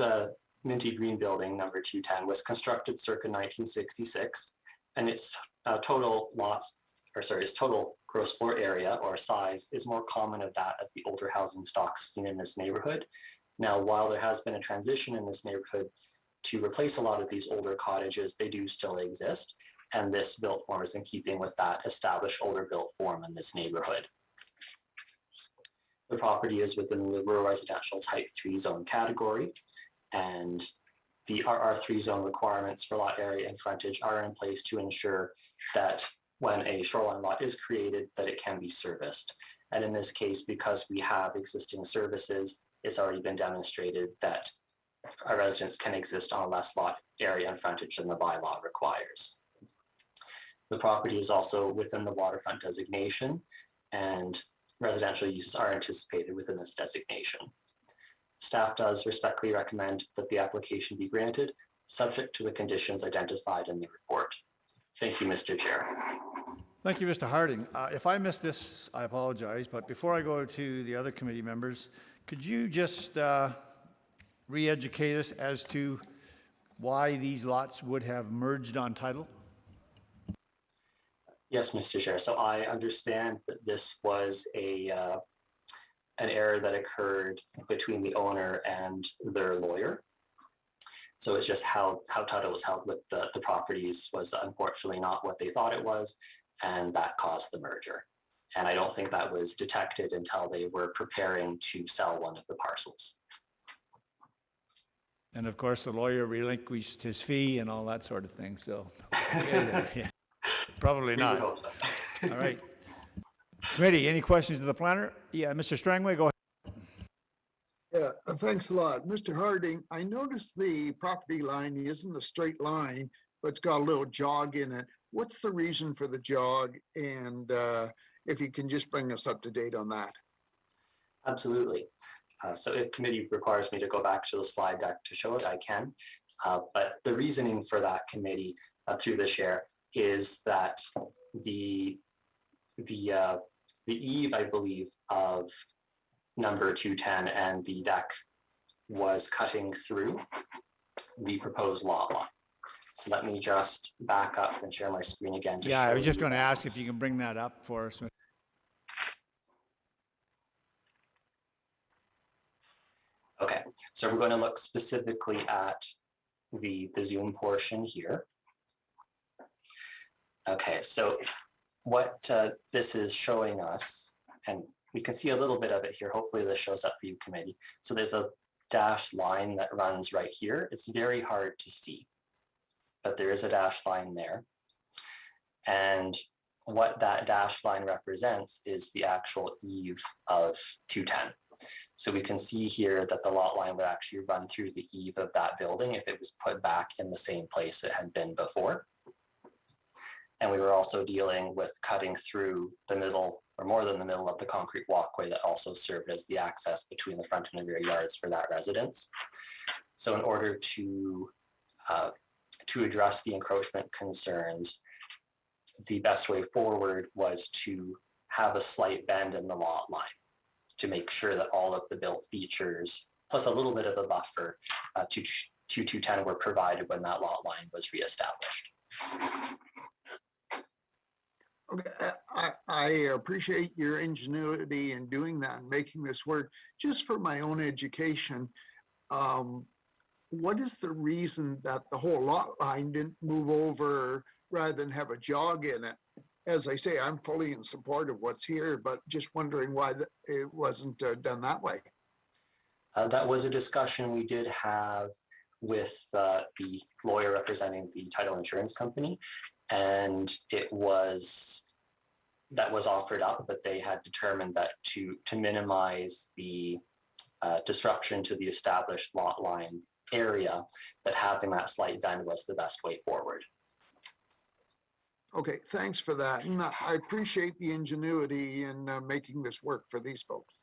minty green building, number 210, was constructed circa 1966, and its total gross floor area or size is more common of that of the older housing stocks seen in this neighborhood. Now, while there has been a transition in this neighborhood to replace a lot of these older cottages, they do still exist, and this built form is in keeping with that established older built form in this neighborhood. The property is within the rural residential type 3 zone category, and the RR3 zone requirements for lot area and frontage are in place to ensure that when a shoreline lot is created, that it can be serviced. And in this case, because we have existing services, it's already been demonstrated that our residents can exist on less lot area and frontage than the bylaw requires. The property is also within the waterfront designation, and residential uses are anticipated within this designation. Staff does respectfully recommend that the application be granted, subject to the conditions identified in the report. Thank you, Mr. Chair. Thank you, Mr. Harding. If I missed this, I apologize, but before I go to the other committee members, could you just re-educate us as to why these lots would have merged on title? Yes, Mr. Chair. So I understand that this was an error that occurred between the owner and their lawyer. So it's just how title was held with the properties was unfortunately not what they thought it was, and that caused the merger. And I don't think that was detected until they were preparing to sell one of the parcels. And of course, the lawyer relinquished his fee and all that sort of thing, so. Yeah. Probably We would not. hope so. All right. Committee, any questions of the planner? Yeah, Mr. Strangway, go ahead. Yeah, thanks a lot. Mr. Harding, I noticed the property line isn't a straight line, but it's got a little jog in it. What's the reason for the jog? And if you can just bring us up to date on that. Absolutely. So if committee requires me to go back to the slide deck to show it, I can. But the reasoning for that committee through the chair is that the eave, I believe, of number 210 and the deck was cutting through the proposed lot line. So let me just back up and share my screen again. Yeah, I was just going to ask if you can bring that up for us. Okay, so we're going to look specifically at the Zoom portion here. Okay, so what this is showing us, and we can see a little bit of it here. Hopefully this shows up for you, committee. So there's a dashed line that runs right here. It's very hard to see, but there is a dashed line there. And what that dashed line represents is the actual eave of 210. So we can see here that the lot line would actually run through the eave of that building if it was put back in the same place it had been before. And we were also dealing with cutting through the middle, or more than the middle, of the concrete walkway that also served as the access between the front and the rear yards for that residence. So in order to address the encroachment concerns, the best way forward was to have a slight bend in the lot line to make sure that all of the built features, plus a little bit of a buffer to 210 were provided when that lot line was reestablished. Okay, I appreciate your ingenuity in doing that and making this work. Just for my own education, what is the reason that the whole lot line didn't move over rather than have a jog in it? As I say, I'm fully in support of what's here, but just wondering why it wasn't done that way. That was a discussion we did have with the lawyer representing the title insurance company, and that was offered up, but they had determined that to minimize the disruption to the established lot line area, that having that slight bend was the best way forward. Okay, thanks for that. And I appreciate the ingenuity in making this work for these folks.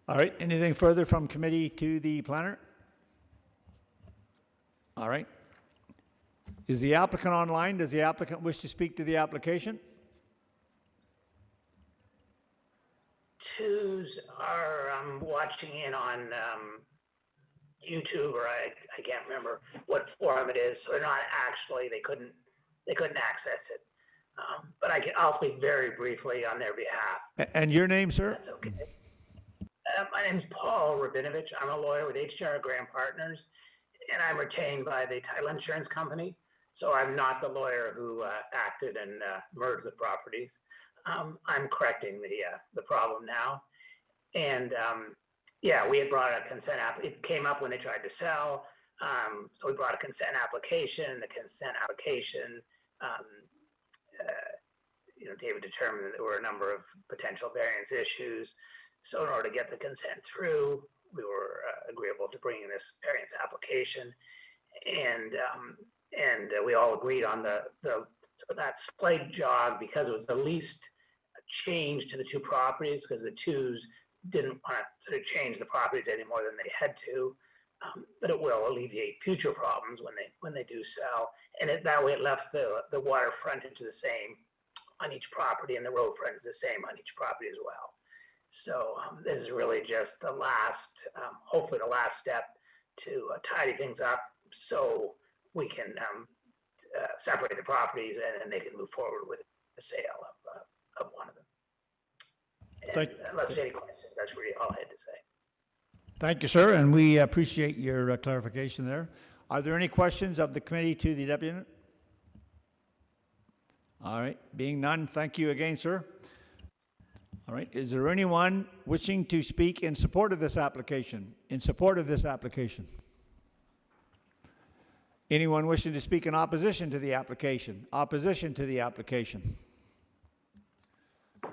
All right, anything further from committee to the planner? All right. Is the applicant online? Does the applicant wish to speak to the application? Twos are watching in on YouTube, or I can't remember what forum it is. So they're not actually, they couldn't access it. But I'll speak very briefly on their behalf. And your name, sir? That's okay. My name's Paul Rabinovich. I'm a lawyer with HDR Graham Partners, and I'm retained by the title insurance company. So I'm not the lawyer who acted and merged the properties. I'm correcting the problem now. And yeah, we had brought a consent app. It came up when they tried to sell. So we brought a consent application. The consent application, David determined that there were a number of potential variance issues. So in order to get the consent through, we were agreeable to bringing this variance application, and we all agreed on that slight jog because it was the least change to the two properties, because the twos didn't want to sort of change the properties any more than they had to, but it will alleviate future problems when they do sell, and that way it left the water frontage the same on each property, and the road frontage the same on each property as well. So this is really just the last, hopefully the last step to tidy things up so we can separate the properties and they can move forward with the sale of one of them. And unless there's any questions, that's really all I had to say. Thank you, sir, and we appreciate your clarification there. Are there any questions of the committee to the deputy? All right, being none, thank you again, sir. All right, is there anyone wishing to speak in support of this application? In support of this application? Anyone wishing to speak in opposition to the application? Opposition to the application?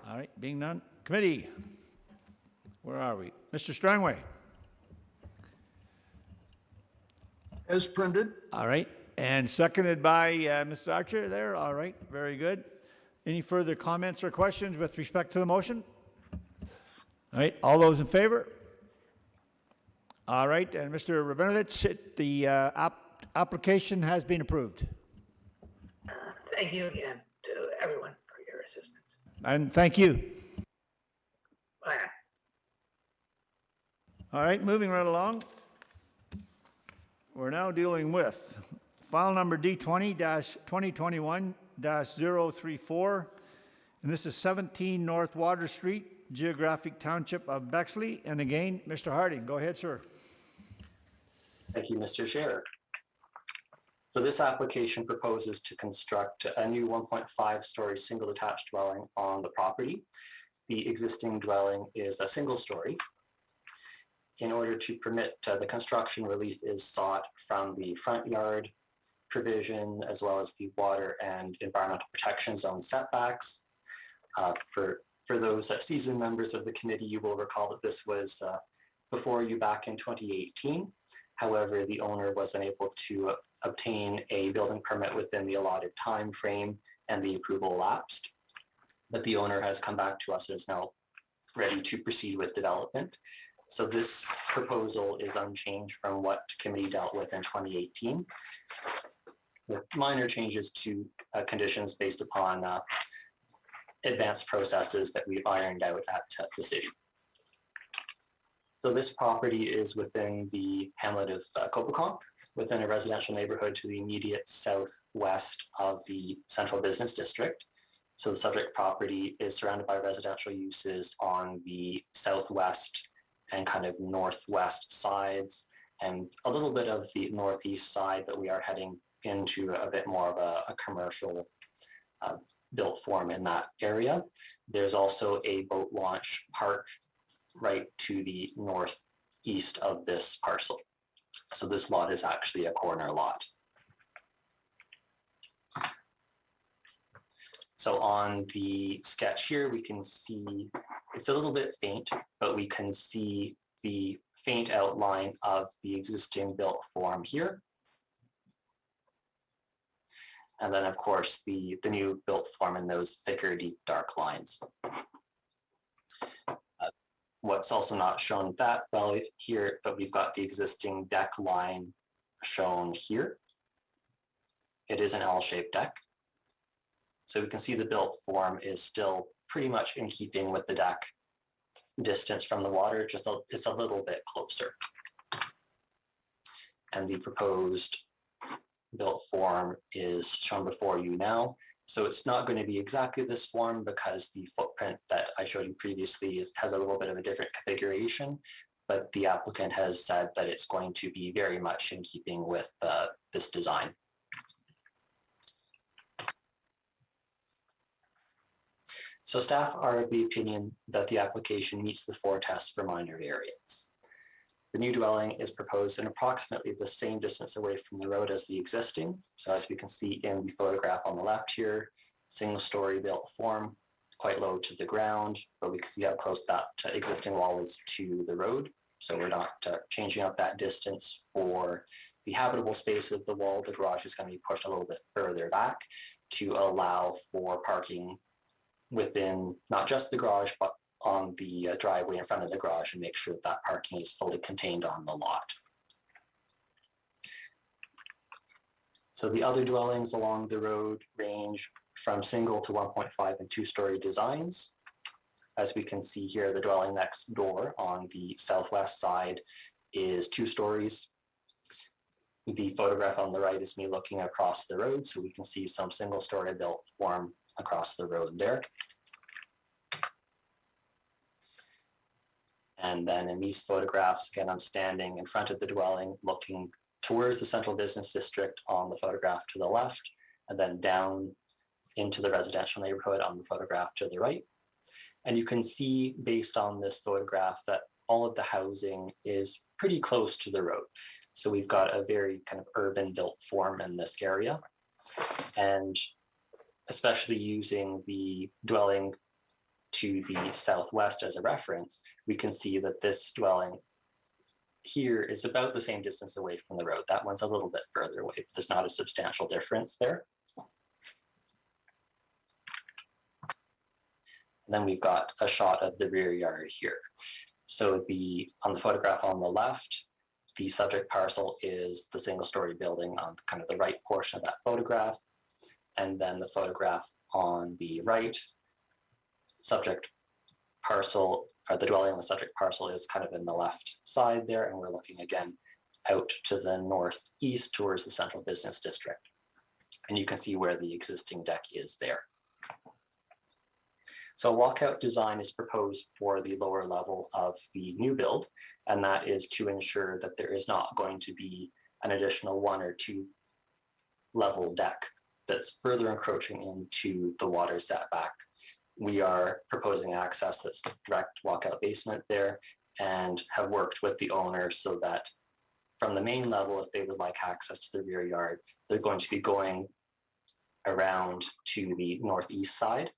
All right, being none. Committee, where are we? Mr. Strangway. As printed. All right, and seconded by Mrs. Archer there. All right, very good. Any further comments or questions with respect to the motion? All right, all those in favor? All right, and Mr. Rabinovich, the application has been approved. Thank you again to everyone for your assistance. And thank you. Bye now. All right, moving right along. We're now dealing with file number D20-2021-034, and this is 17 North Water Street, Geographic Township of Bexley. And again, Mr. Harding, go ahead, sir. Thank you, Mr. Chair. So this application proposes to construct a new 1.5-story single detached dwelling on the property. The existing dwelling is a single story. In order to permit the construction, relief is sought from the front yard provision, as well as the water and environmental protection zone setbacks. For those seasoned members of the committee, you will recall that this was before you back in 2018. However, the owner was unable to obtain a building permit within the allotted time frame, and the approval lapsed. But the owner has come back to us and is now ready to proceed with development. So this proposal is unchanged from what committee dealt with in 2018, with minor changes to conditions based upon advanced processes that we've ironed out at the city. So this property is within the hamlet of Copaconk, within a residential neighborhood to the immediate southwest of the central business district. So the subject property is surrounded by residential uses on the southwest and kind of northwest sides, and a little bit of the northeast side, but we are heading into a bit more of a commercial built form in that area. There's also a boat launch park right to the northeast of this parcel. So this lot is actually a corner lot. So on the sketch here, we can see, it's a little bit faint, but we can see the faint outline of the existing built form here. And then of course, the new built form in those thicker, deep, dark lines. What's also not shown that well here, but we've got the existing deck line shown here. It is an L-shaped deck. So we can see the built form is still pretty much in keeping with the deck distance from the water, just it's a little bit closer. And the proposed built form is shown before you now. So it's not going to be exactly this form because the footprint that I showed you previously has a little bit of a different configuration, but the applicant has said that it's going to be very much in keeping with this design. So staff are of the opinion that the application meets the 4 tests for minor variance. The new dwelling is proposed in approximately the same distance away from the road as the existing. So as we can see in the photograph on the left here, single-story built form, quite low to the ground, but we can see how close that existing wall is to the road. So we're not changing up that distance for the habitable space of the wall. The garage is going to be pushed a little bit further back to allow for parking within not just the garage, but on the driveway in front of the garage, and make sure that parking is fully contained on the lot. So the other dwellings along the road range from single to 1.5 and 2-story designs. As we can see here, the dwelling next door on the southwest side is 2 stories. The photograph on the right is me looking across the road, so we can see some single-story built form across the road there. And then in these photographs, again, I'm standing in front of the dwelling, looking towards the central business district on the photograph to the left, and then down into the residential neighborhood on the photograph to the right. And you can see based on this photograph that all of the housing is pretty close to the road. So we've got a very kind of urban built form in this area. And especially using the dwelling to the southwest as a reference, we can see that this dwelling here is about the same distance away from the road. That one's a little bit further away, but there's not a substantial difference there. And then we've got a shot of the rear yard here. So on the photograph on the left, the subject parcel is the single-story building on kind of the right portion of that photograph. And then the photograph on the right, subject parcel, or the dwelling on the subject parcel is kind of in the left side there, and we're looking again out to the northeast towards the central business district. And you can see where the existing deck is there. So walkout design is proposed for the lower level of the new build, and that is to ensure that there is not going to be an additional 1 or 2 level deck that's further encroaching into the water setback. We are proposing access that's direct walkout basement there, and have worked with the owner so that from the main level, if they would like access to the rear yard, they're going to be going around to the northeast side,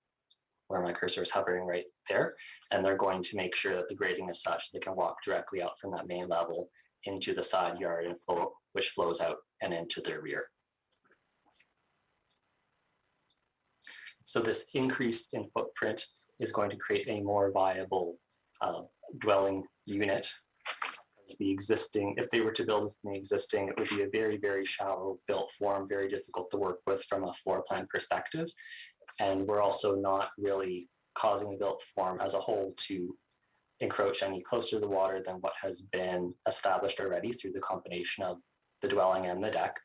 where my cursor is hovering right there, and they're going to make sure that the grading is such that they can walk directly out from that main level into the side yard and flow, which flows out and into their rear. So this increase in footprint is going to create a more viable dwelling unit. Because the existing, if they were to build within the existing, it would be a very, very shallow built form, very difficult to work with from a floor plan perspective. And we're also not really causing the built form as a whole to encroach any closer to the water than what has been established already through the combination of the dwelling and the deck.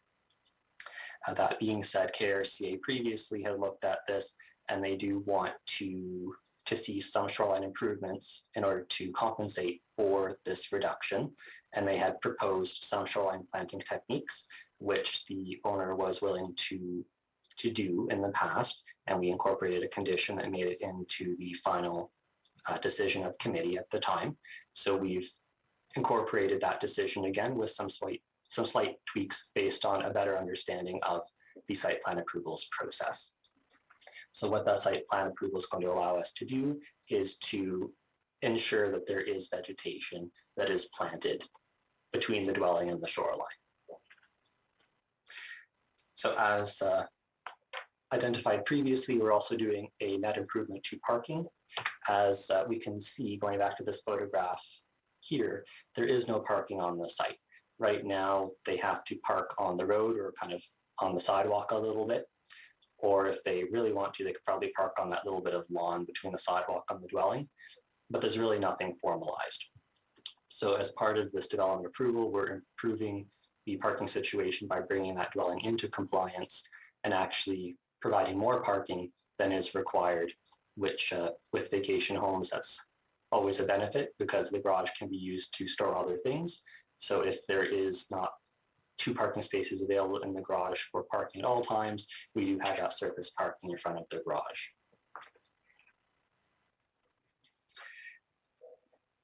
That being said, KRCA previously had looked at this, and they do want to see some shoreline improvements in order to compensate for this reduction. And they had proposed some shoreline planting techniques, which the owner was willing to do in the past. And we incorporated a condition that made it into the final decision of committee at the time. So we've incorporated that decision again with some slight tweaks based on a better understanding of the site plan approvals process. So what that site plan approval is going to allow us to do is to ensure that there is vegetation that is planted between the dwelling and the shoreline. So as identified previously, we're also doing a net improvement to parking. As we can see, going back to this photograph here, there is no parking on the site. Right now, they have to park on the road or kind of on the sidewalk a little bit. Or if they really want to, they could probably park on that little bit of lawn between the sidewalk and the dwelling, but there's really nothing formalized. So as part of this development approval, we're improving the parking situation by bringing that dwelling into compliance and actually providing more parking than is required, which with vacation homes, that's always a benefit because the garage can be used to store other things. So if there is not 2 parking spaces available in the garage for parking at all times, we do have that surface parking in front of the garage.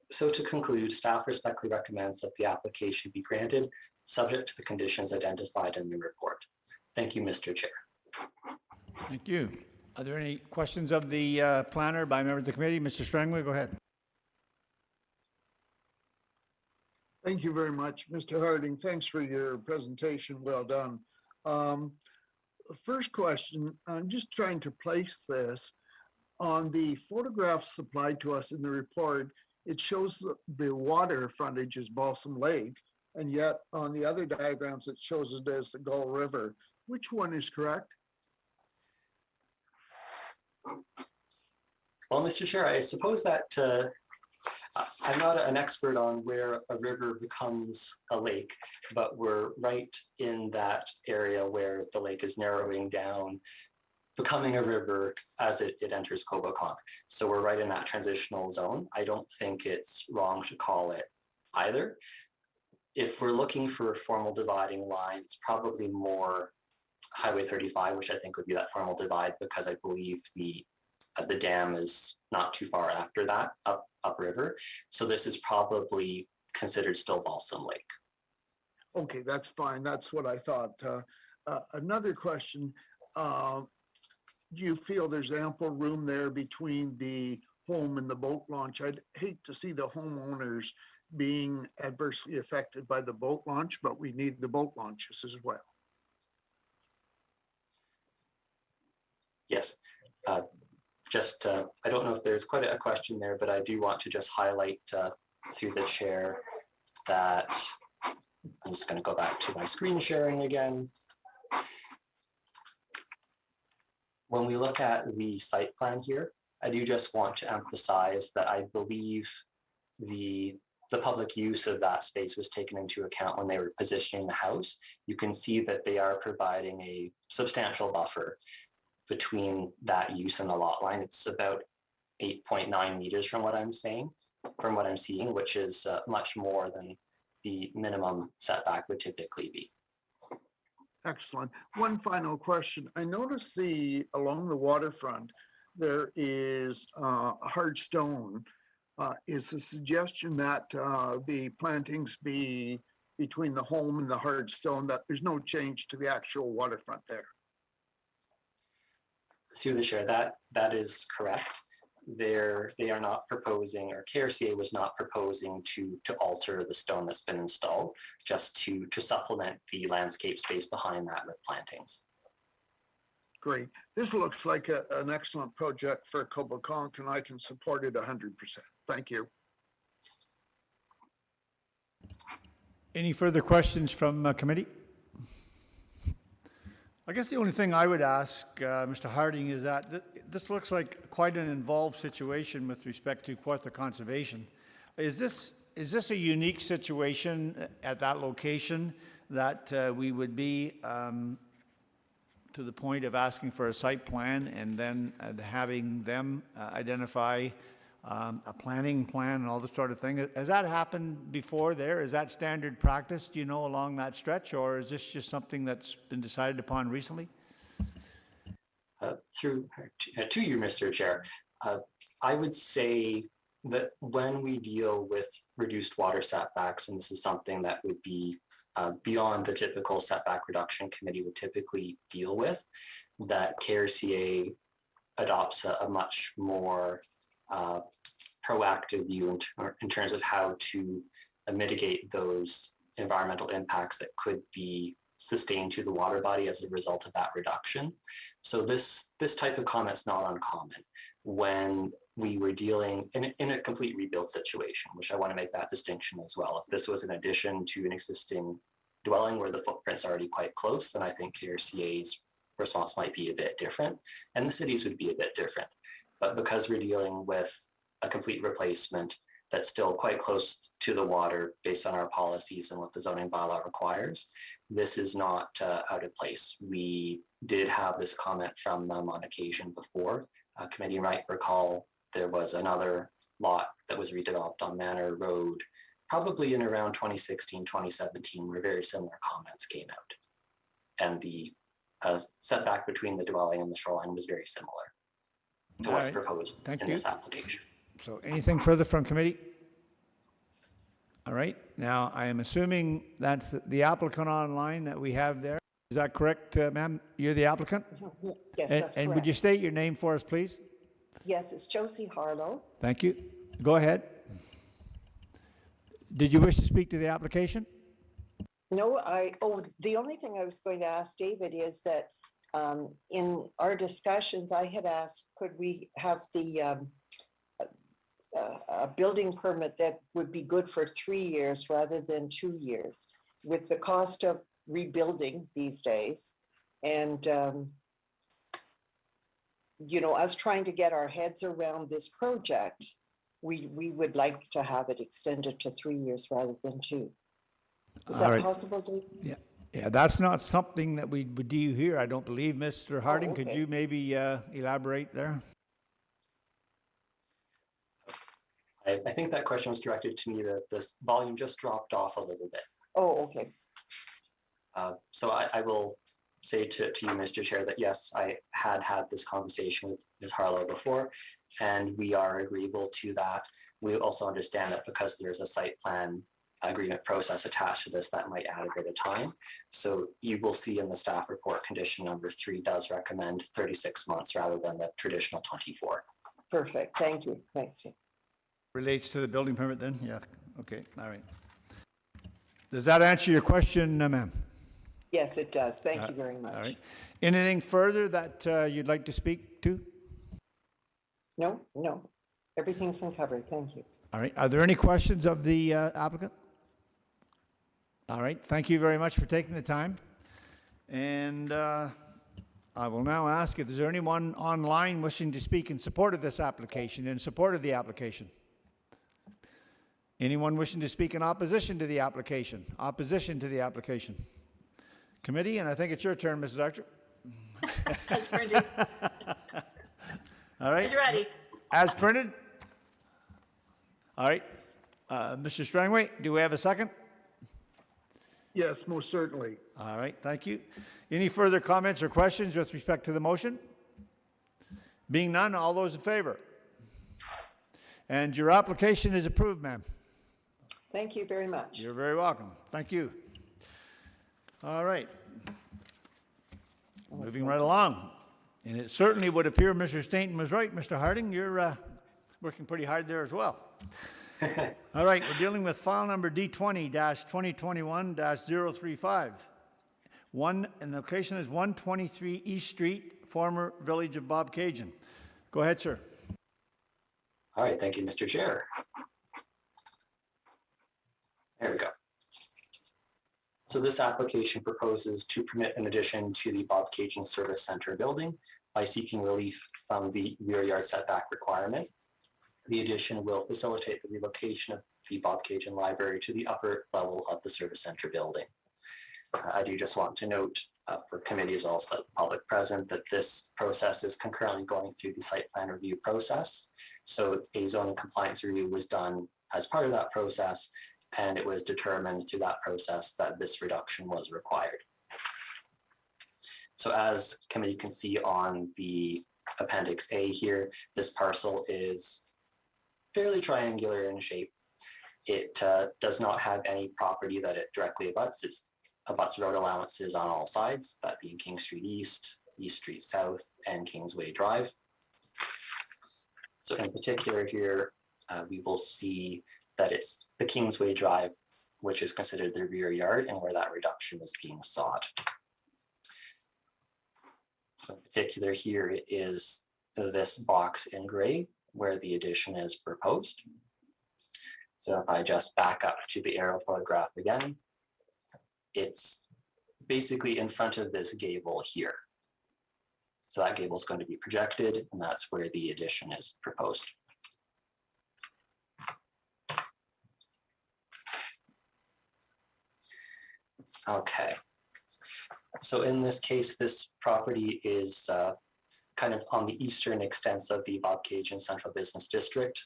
So to conclude, staff respectfully recommends that the application be granted, subject to the conditions identified in the report. Thank you, Mr. Chair. Thank you. Are there any questions of the planner by members of the committee? Mr. Strangway, go ahead. Thank you very much, Mr. Harding. Thanks for your presentation. Well done. First question, I'm just trying to place this on the photographs supplied to us in the report. It shows the water frontage is Balsam Lake, and yet on the other diagrams, it shows it as the Gull River. Which one is correct? Well, Mr. Chair, I suppose that I'm not an expert on where a river becomes a lake, but we're right in that area where the lake is narrowing down, becoming a river as it enters Coboconk. So we're right in that transitional zone. I don't think it's wrong to call it either. If we're looking for formal dividing lines, probably more Highway 35, which I think would be that formal divide, because I believe the dam is not too far after that, upriver. So this is probably considered still Balsam Lake. Okay, that's fine. That's what I thought. Another question. Do you feel there's ample room there between the home and the boat launch? I'd hate to see the homeowners being adversely affected by the boat launch, but we need the boat launches as well. Yes. I don't know if there's quite a question there, but I do want to just highlight through the chair that I'm just going to go back to my screen sharing again. When we look at the site plan here, I do just want to emphasize that I believe the public use of that space was taken into account when they were positioning the house. You can see that they are providing a substantial buffer between that use and the lot line. It's about 8.9 meters from what I'm seeing, which is much more than the minimum setback would typically be. Excellent. One final question. I noticed along the waterfront, there is hard stone. Is the suggestion that the plantings be between the home and the hard stone, that there's no change to the actual waterfront there? Through the chair, that is correct. They are not proposing, or KRCA was not proposing to alter the stone that's been installed, just to supplement the landscape space behind that with plantings. Great. This looks like an excellent project for Coboconk, and I can support it 100%. Thank you. Any further questions from committee? I guess the only thing I would ask Mr. Harding is that this looks like quite an involved situation with respect to Kawartha Conservation. Is this a unique situation at that location that we would be to the point of asking for a site plan and then having them identify a planning plan and all this sort of thing? Has that happened before there? Is that standard practice, do you know, along that stretch, or is this just something that's been decided upon recently? To you, Mr. Chair, I would say that when we deal with reduced water setbacks, and this is something that would be beyond the typical setback reduction committee would typically deal with, that KRCA adopts a much more proactive view in terms of how to mitigate those environmental impacts that could be sustained to the water body as a result of that reduction. So this type of comment is not uncommon when we were dealing in a complete rebuild situation, which I want to make that distinction as well. If this was an addition to an existing dwelling where the footprint's already quite close, then I think KRCA's response might be a bit different, and the cities would be a bit different. But because we're dealing with a complete replacement that's still quite close to the water based on our policies and what the zoning bylaw requires, this is not out of place. We did have this comment from them on occasion before. Committee might recall there was another lot that was redeveloped on Manor Road, probably in around 2016, 2017, where very similar comments came out. And the setback between the dwelling and the shoreline was very similar to what's proposed in this application. So anything further from committee? All right, now I am assuming that's the applicant online that we have there. Is that correct, ma'am? You're the applicant? Yes, that's correct. And would you state your name for us, please? Yes, it's Josie Harlow. Thank you. Go ahead. Did you wish to speak to the application? No, the only thing I was going to ask David is that in our discussions, I had asked, could we have the a building permit that would be good for 3 years rather than 2 years, with the cost of rebuilding these days. And, you know, us trying to get our heads around this project, we would like to have it extended to 3 years rather than 2. Is that possible, David? Yeah, that's not something that we would do here, I don't believe. Mr. Harding, okay. could you maybe elaborate there? I think that question was directed to me, that this volume just dropped off a little bit. Oh, okay. So I will say to you, Mr. Chair, that yes, I had this conversation with Ms. Harlow before, and we are agreeable to that. We also understand that because there's a site plan agreement process attached to this, that might add a bit of time. So you will see in the staff report, condition number 3 does recommend 36 months rather than the traditional 24. Perfect. Thank you. Thanks. Relates to the building permit then? Yeah, okay, all right. Does that answer your question, ma'am? Yes, it does. Thank you very much. All right. Anything further that you'd like to speak to? No, no. Everything's been covered. Thank you. All right. Are there any questions of the applicant? All right. Thank you very much for taking the time. And I will now ask if there's anyone online wishing to speak in support of this application, in support of the application. Anyone wishing to speak in opposition to the application? Opposition to the application. Committee, and I think it's your turn, Mrs. Archer. As printed. All right. It's ready. As printed? All right. Mr. Strangway, do we have a second? Yes, most certainly. All right, thank you. Any further comments or questions with respect to the motion? Being none, all those in favor? And your application is approved, ma'am. Thank you very much. You're very welcome. Thank you. All right. Moving right along. And it certainly would appear Mr. Stainton was right. Mr. Harding, you're working pretty hard there as well. All right, we're dealing with file number D20-2021-035. And the location is 123 East Street, former village of Bob Cajun. Go ahead, sir. All right, thank you, Mr. Chair. There we go. So this application proposes to permit an addition to the Bob Cajun Service Center building by seeking relief from the rear yard setback requirement. The addition will facilitate the relocation of the Bob Cajun Library to the upper level of the Service Center building. I do just want to note for committee as well as the public present that this process is concurrently going through the site plan review process. So a zoning compliance review was done as part of that process, and it was determined through that process that this reduction was required. So as committee can see on the Appendix A here. This parcel is fairly triangular in shape. It does not have any property that it directly abuts. It abuts road allowances on all sides, that being King Street East, East Street South, and Kingsway Drive. So in particular here, we will see that it's the Kingsway Drive, which is considered the rear yard and where that reduction is being sought. So in particular here is this box in gray where the addition is proposed. So if I just back up to the aerial photograph again, it's basically in front of this gable here. So that gable is going to be projected, and that's where the addition is proposed. Okay. So in this case, this property is kind of on the eastern extents of the Bobcaygeon Central Business District.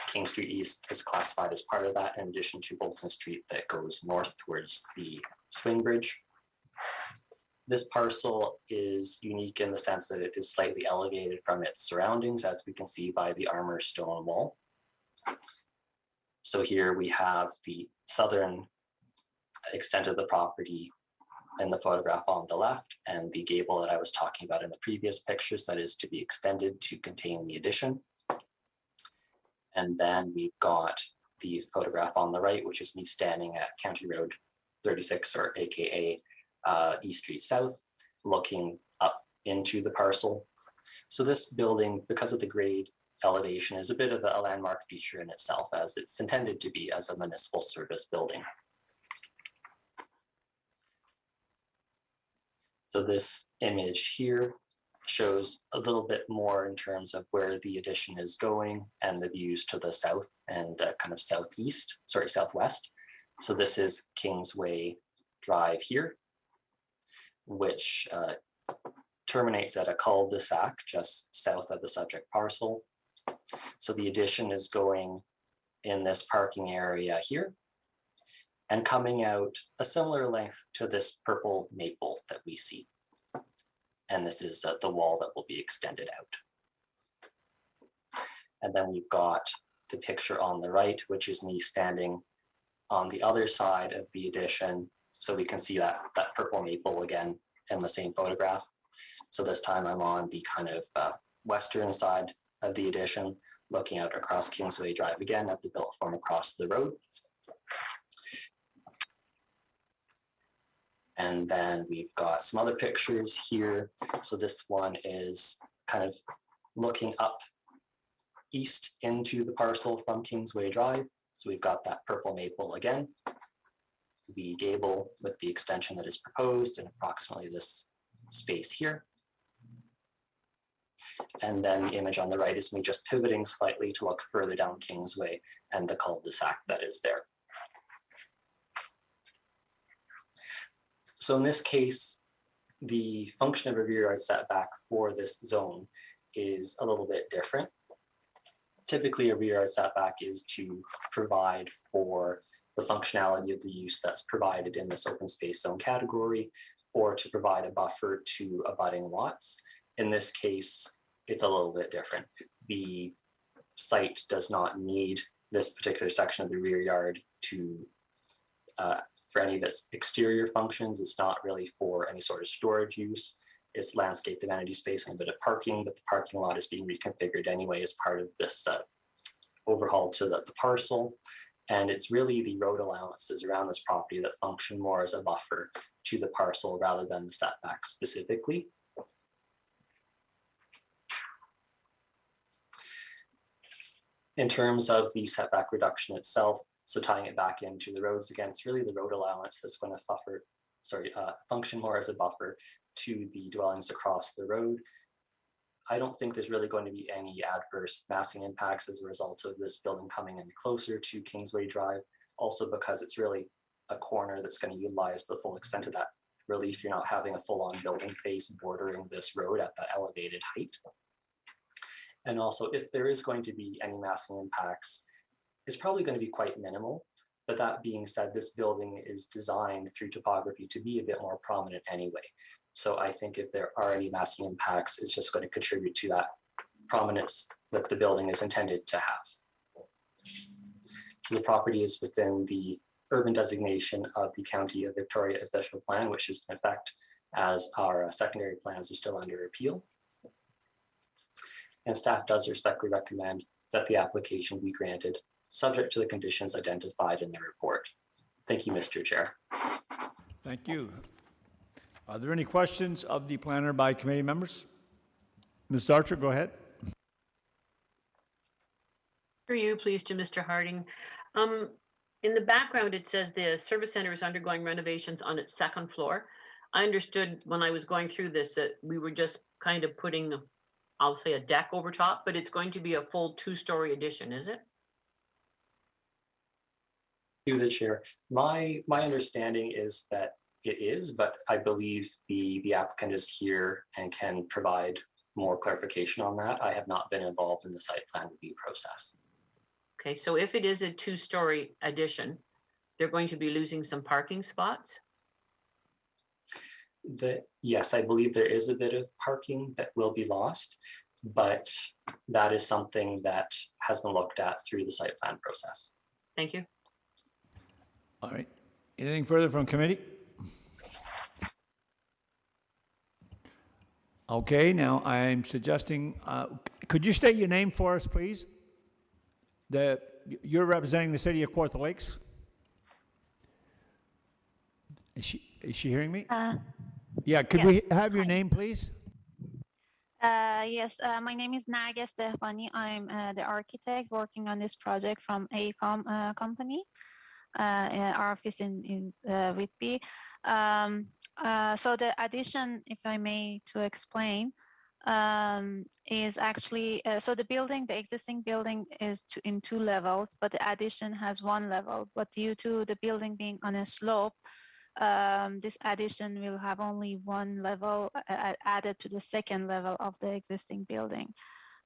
King Street East is classified as part of that, in addition to Bolton Street that goes north towards the swing bridge. This parcel is unique in the sense that it is slightly elevated from its surroundings, as we can see by the armor stone wall. So here we have the southern extent of the property in the photograph on the left, and the gable that I was talking about in the previous pictures that is to be extended to contain the addition. And then we've got the photograph on the right, which is me standing at County Road 36, or AKA East Street South, looking up into the parcel. So this building, because of the grade elevation, is a bit of a landmark feature in itself, as it's intended to be as a municipal service building. So this image here shows a little bit more in terms of where the addition is going and the views to the south and kind of southwest. So this is Kingsway Drive here, which terminates at a cul-de-sac just south of the subject parcel. So the addition is going in this parking area here and coming out a similar length to this purple maple that we see. And this is the wall that will be extended out. And then we've got the picture on the right, which is me standing on the other side of the addition. So we can see that purple maple again in the same photograph. So this time I'm on the kind of western side of the addition, looking out across Kingsway Drive again at the built form across the road. And then we've got some other pictures here. So this one is kind of looking up east into the parcel from Kingsway Drive. So we've got that purple maple again, the gable with the extension that is proposed in approximately this space here. And then the image on the right is me just pivoting slightly to look further down Kingsway and the cul-de-sac that is there. So in this case, the function of a rear yard setback for this zone is a little bit different. Typically, a rear yard setback is to provide for the functionality of the use that's provided in this open space zone category, or to provide a buffer to abutting lots. In this case, it's a little bit different. The site does not need this particular section of the rear yard to for any of its exterior functions. It's not really for any sort of storage use. It's landscaped amenity space and a bit of parking, but the parking lot is being reconfigured anyway as part of this overhaul to the parcel. And it's really the road allowances around this property that function more as a buffer to the parcel rather than the setback specifically. In terms of the setback reduction itself, so tying it back into the roads again, it's really the road allowance that's going to function more as a buffer to the dwellings across the road. I don't think there's really going to be any adverse massing impacts as a result of this building coming in closer to Kingsway Drive, also because it's really a corner that's going to utilize the full extent of that relief. You're not having a full-on building face bordering this road at that elevated height. And also, if there is going to be any massing impacts, it's probably going to be quite minimal. But that being said, this building is designed through topography to be a bit more prominent anyway. So I think if there are any massing impacts, it's just going to contribute to that prominence that the building is intended to have. So the property is within the urban designation of the County of Victoria official plan, which is in effect as our secondary plans are still under appeal. And staff does respectfully recommend that the application be granted, subject to the conditions identified in the report. Thank you, Mr. Chair. Thank you. Are there any questions of the planner by committee members? Ms. Archer, go ahead. For you, please, to Mr. Harding. In the background, it says the service center is undergoing renovations on its second floor. I understood when I was going through this that we were just kind of putting, I'll say, a deck over top, but it's going to be a full 2-story addition, is it? Through the chair, my understanding is that it is, but I believe the applicant is here and can provide more clarification on that. I have not been involved in the site plan review process. Okay, so if it is a 2-story addition, they're going to be losing some parking spots? Yes, I believe there is a bit of parking that will be lost, but that is something that has been looked at through the site plan process. Thank you. All right. Anything further from committee? Okay, now I'm suggesting, could you state your name for us, please? You're representing the city of Kawartha Lakes? Is she hearing me? Yeah, could we Yes. have your Hi. name, please? Yes, my name is Nagia Stefani. I'm the architect working on this project from AECOM company. Our office in Whitby. So the addition, if I may to explain, is actually, so the existing building is in 2 levels, but the addition has 1 level. But due to the building being on a slope, this addition will have only 1 level added to the 2nd level of the existing building.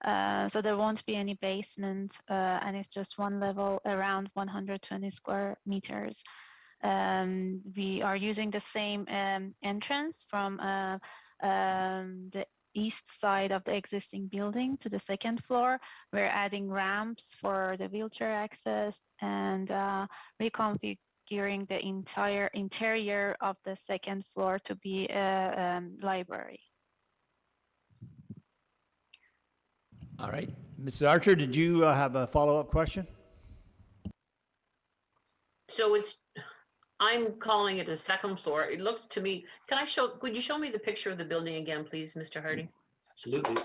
So there won't be any basement, and it's just 1 level around 120 square meters. We are using the same entrance from the east side of the existing building to the 2nd floor. We're adding ramps for the wheelchair access and reconfiguring the entire interior of the 2nd floor to be a library. All right. Mrs. Archer, did you have a follow-up question? So I'm calling it a 2nd floor. It looks to me, could you show me the picture of the building again, please, Mr. Harding? Absolutely.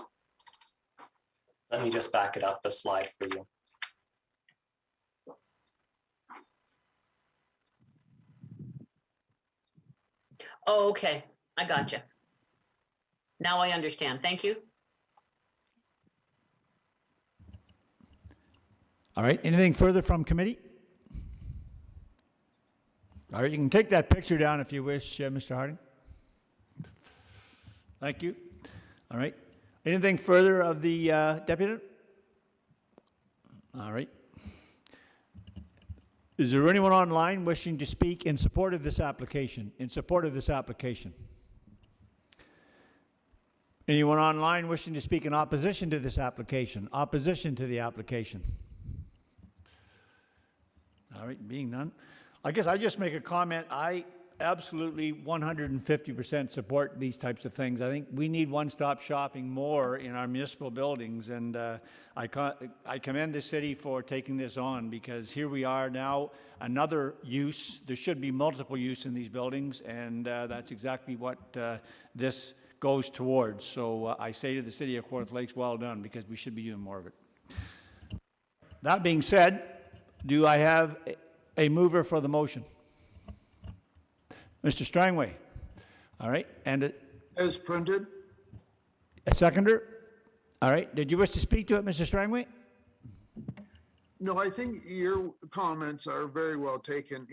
Let me just back it up a slide for you. Oh, okay, I gotcha. Now I understand. Thank you. All right. Anything further from committee? All right. You can take that picture down if you wish, Mr. Harding. Thank you. All right. Anything further of the deputy? All right. Is there anyone online wishing to speak in support of this application? Anyone online wishing to speak in opposition to this application? Opposition to the application? All right, being none. I guess I just make a comment. I absolutely 150% support these types of things. I think we need one-stop shopping more in our municipal buildings, and I commend the city for taking this on, because here we are now, another use. There should be multiple use in these buildings, and that's exactly what this goes towards. So I say to the city of Kawartha Lakes, well done, because we should be doing more of it. That being said, do I have a mover for the motion? Mr. Strangway. All right. And As printed. a seconder? All right. Did you wish to speak to it, Mr. Strangway? No, I think your comments are very well taken.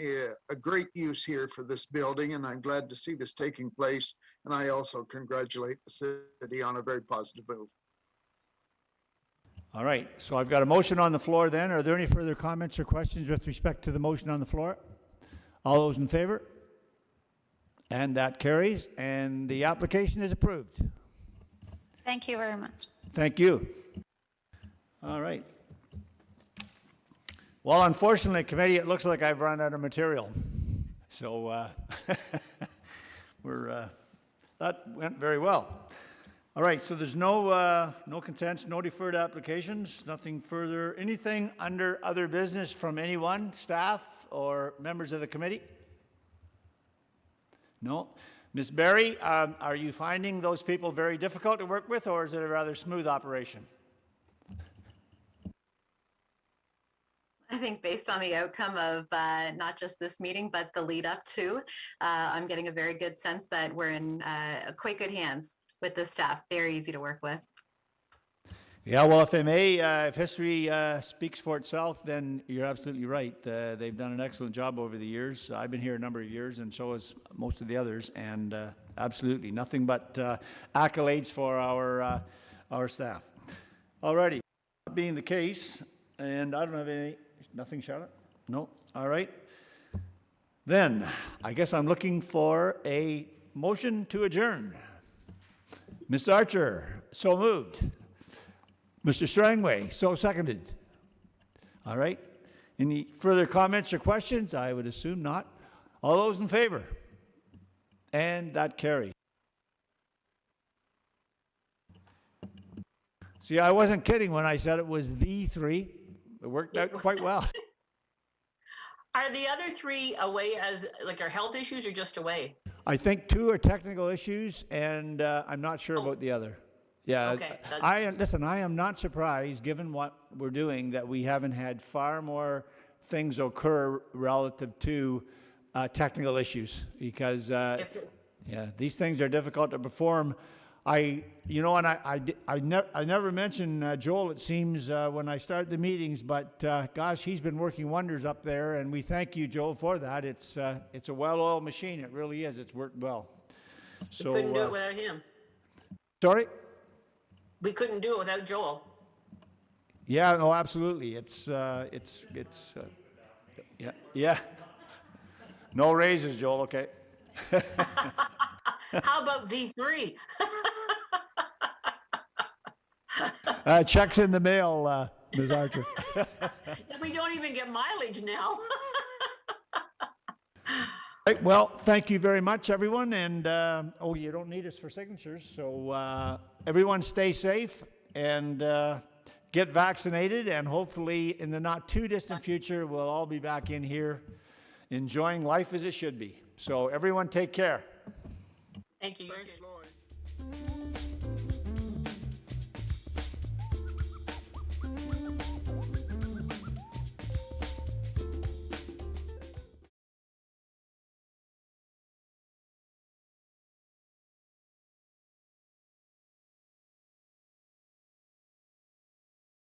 A great use here for this building, and I'm glad to see this taking place. And I also congratulate the city on a very positive move. All right, so I've got a motion on the floor then. Are there any further comments or questions with respect to the motion on the floor? All those in favor? And that carries, and the application is approved. Thank you very much. Thank you. All right. Well, unfortunately, committee, it looks like I've run out of material. So that went very well. All right, so there's no consents, no deferred applications, nothing further. Anything under other business from anyone, staff or members of the committee? No. Ms. Berry, are you finding those people very difficult to work with, or is it a rather smooth operation? I think based on the outcome of not just this meeting, but the lead up to, I'm getting a very good sense that we're in quite good hands with the staff. Very easy to work with. Yeah, well, if I may, if history speaks for itself, then you're absolutely right. They've done an excellent job over the years. I've been here a number of years, and so has most of the others, and absolutely nothing but accolades for our staff. Alrighty, that being the case, and I don't have nothing, Charlotte? No? All right. Then, I guess I'm looking for a motion to adjourn. Ms. Archer, so moved. Mr. Strangway, so seconded. All right. Any further comments or questions? I would assume not. All those in favor? And that carries. See, I wasn't kidding when I said it was the three. It worked out quite well. Are the other three away as, like, are health issues or just away? I think two are technical issues, and I'm not sure about the other. Yeah, Okay, listen, I am not surprised, given what we're doing, that we haven't had far more things occur relative to technical issues, because yeah, these things are difficult to perform. I never mention Joel, it seems, when I start the meetings, but gosh, he's been working wonders up there, and we thank you, Joel, for that. It's a well-oiled machine. It really is. It's worked well. So We couldn't do it without him. Sorry? We couldn't do it without Joel. Yeah, no, absolutely. Yeah. No raises, Joel. Okay. How about the three? Checks in the mail, Ms. Archer. We don't even get mileage now. Right, well, thank you very much, everyone. And, oh, you don't need us for signatures. So everyone stay safe and get vaccinated. And hopefully in the not too distant future, we'll all be back in here enjoying life as it should be. So everyone take care. Thank you. Thanks, Lloyd.